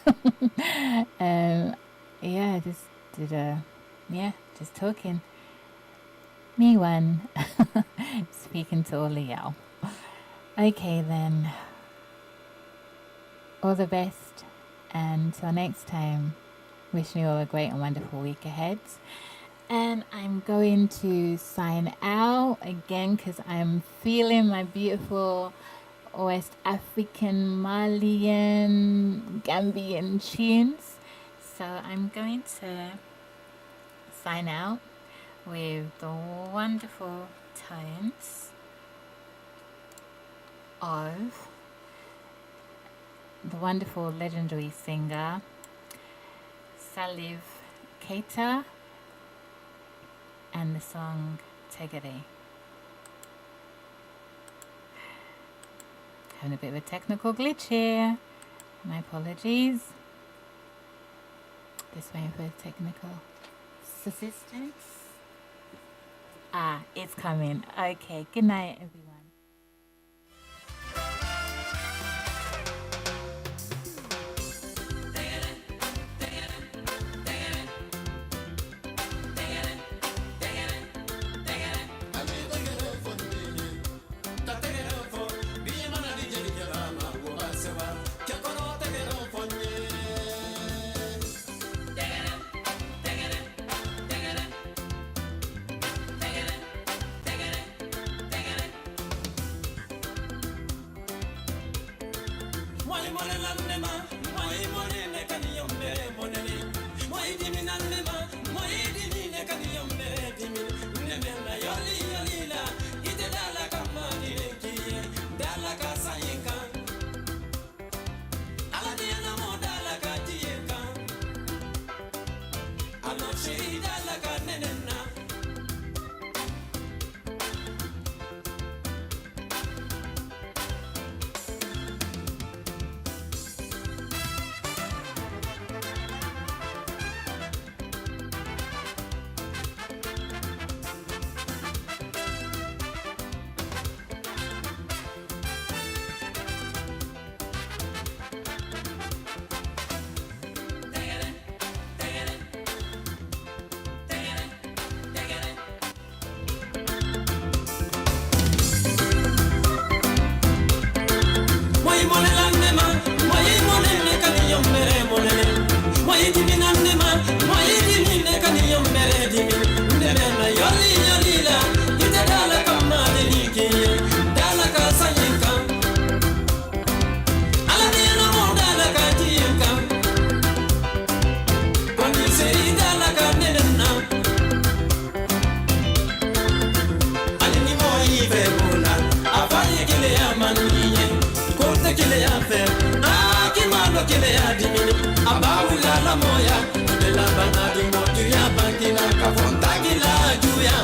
Just talking. Me one, speaking to all of y'all. Okay then, all the best, and till next time, wishing you all a great and wonderful week ahead. And I'm going to sign out again because I'm feeling my beautiful West African, Malian, Gambian tunes. So I'm going to sign out with the wonderful tones of the wonderful legendary singer Salif Keita and the song Tegere. Having a bit of a technical glitch here. My apologies. Just waiting for technical assistance. It's coming. Okay, good night everyone. kile ya dimini abawula la moya de la banadi motu ya bankina kafonta gila juya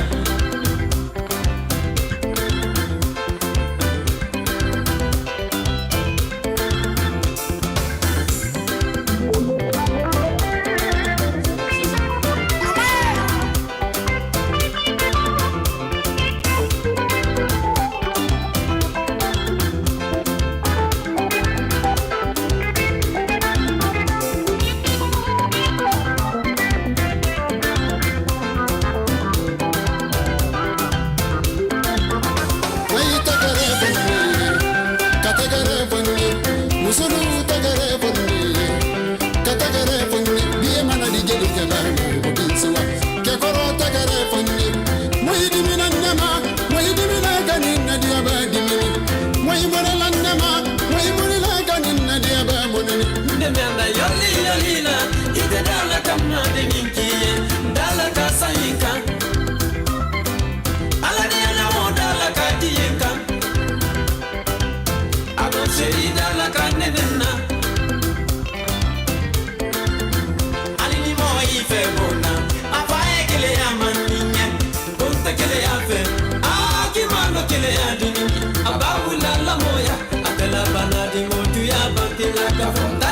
abawula la moya atela banadi motu ya bankina kafonta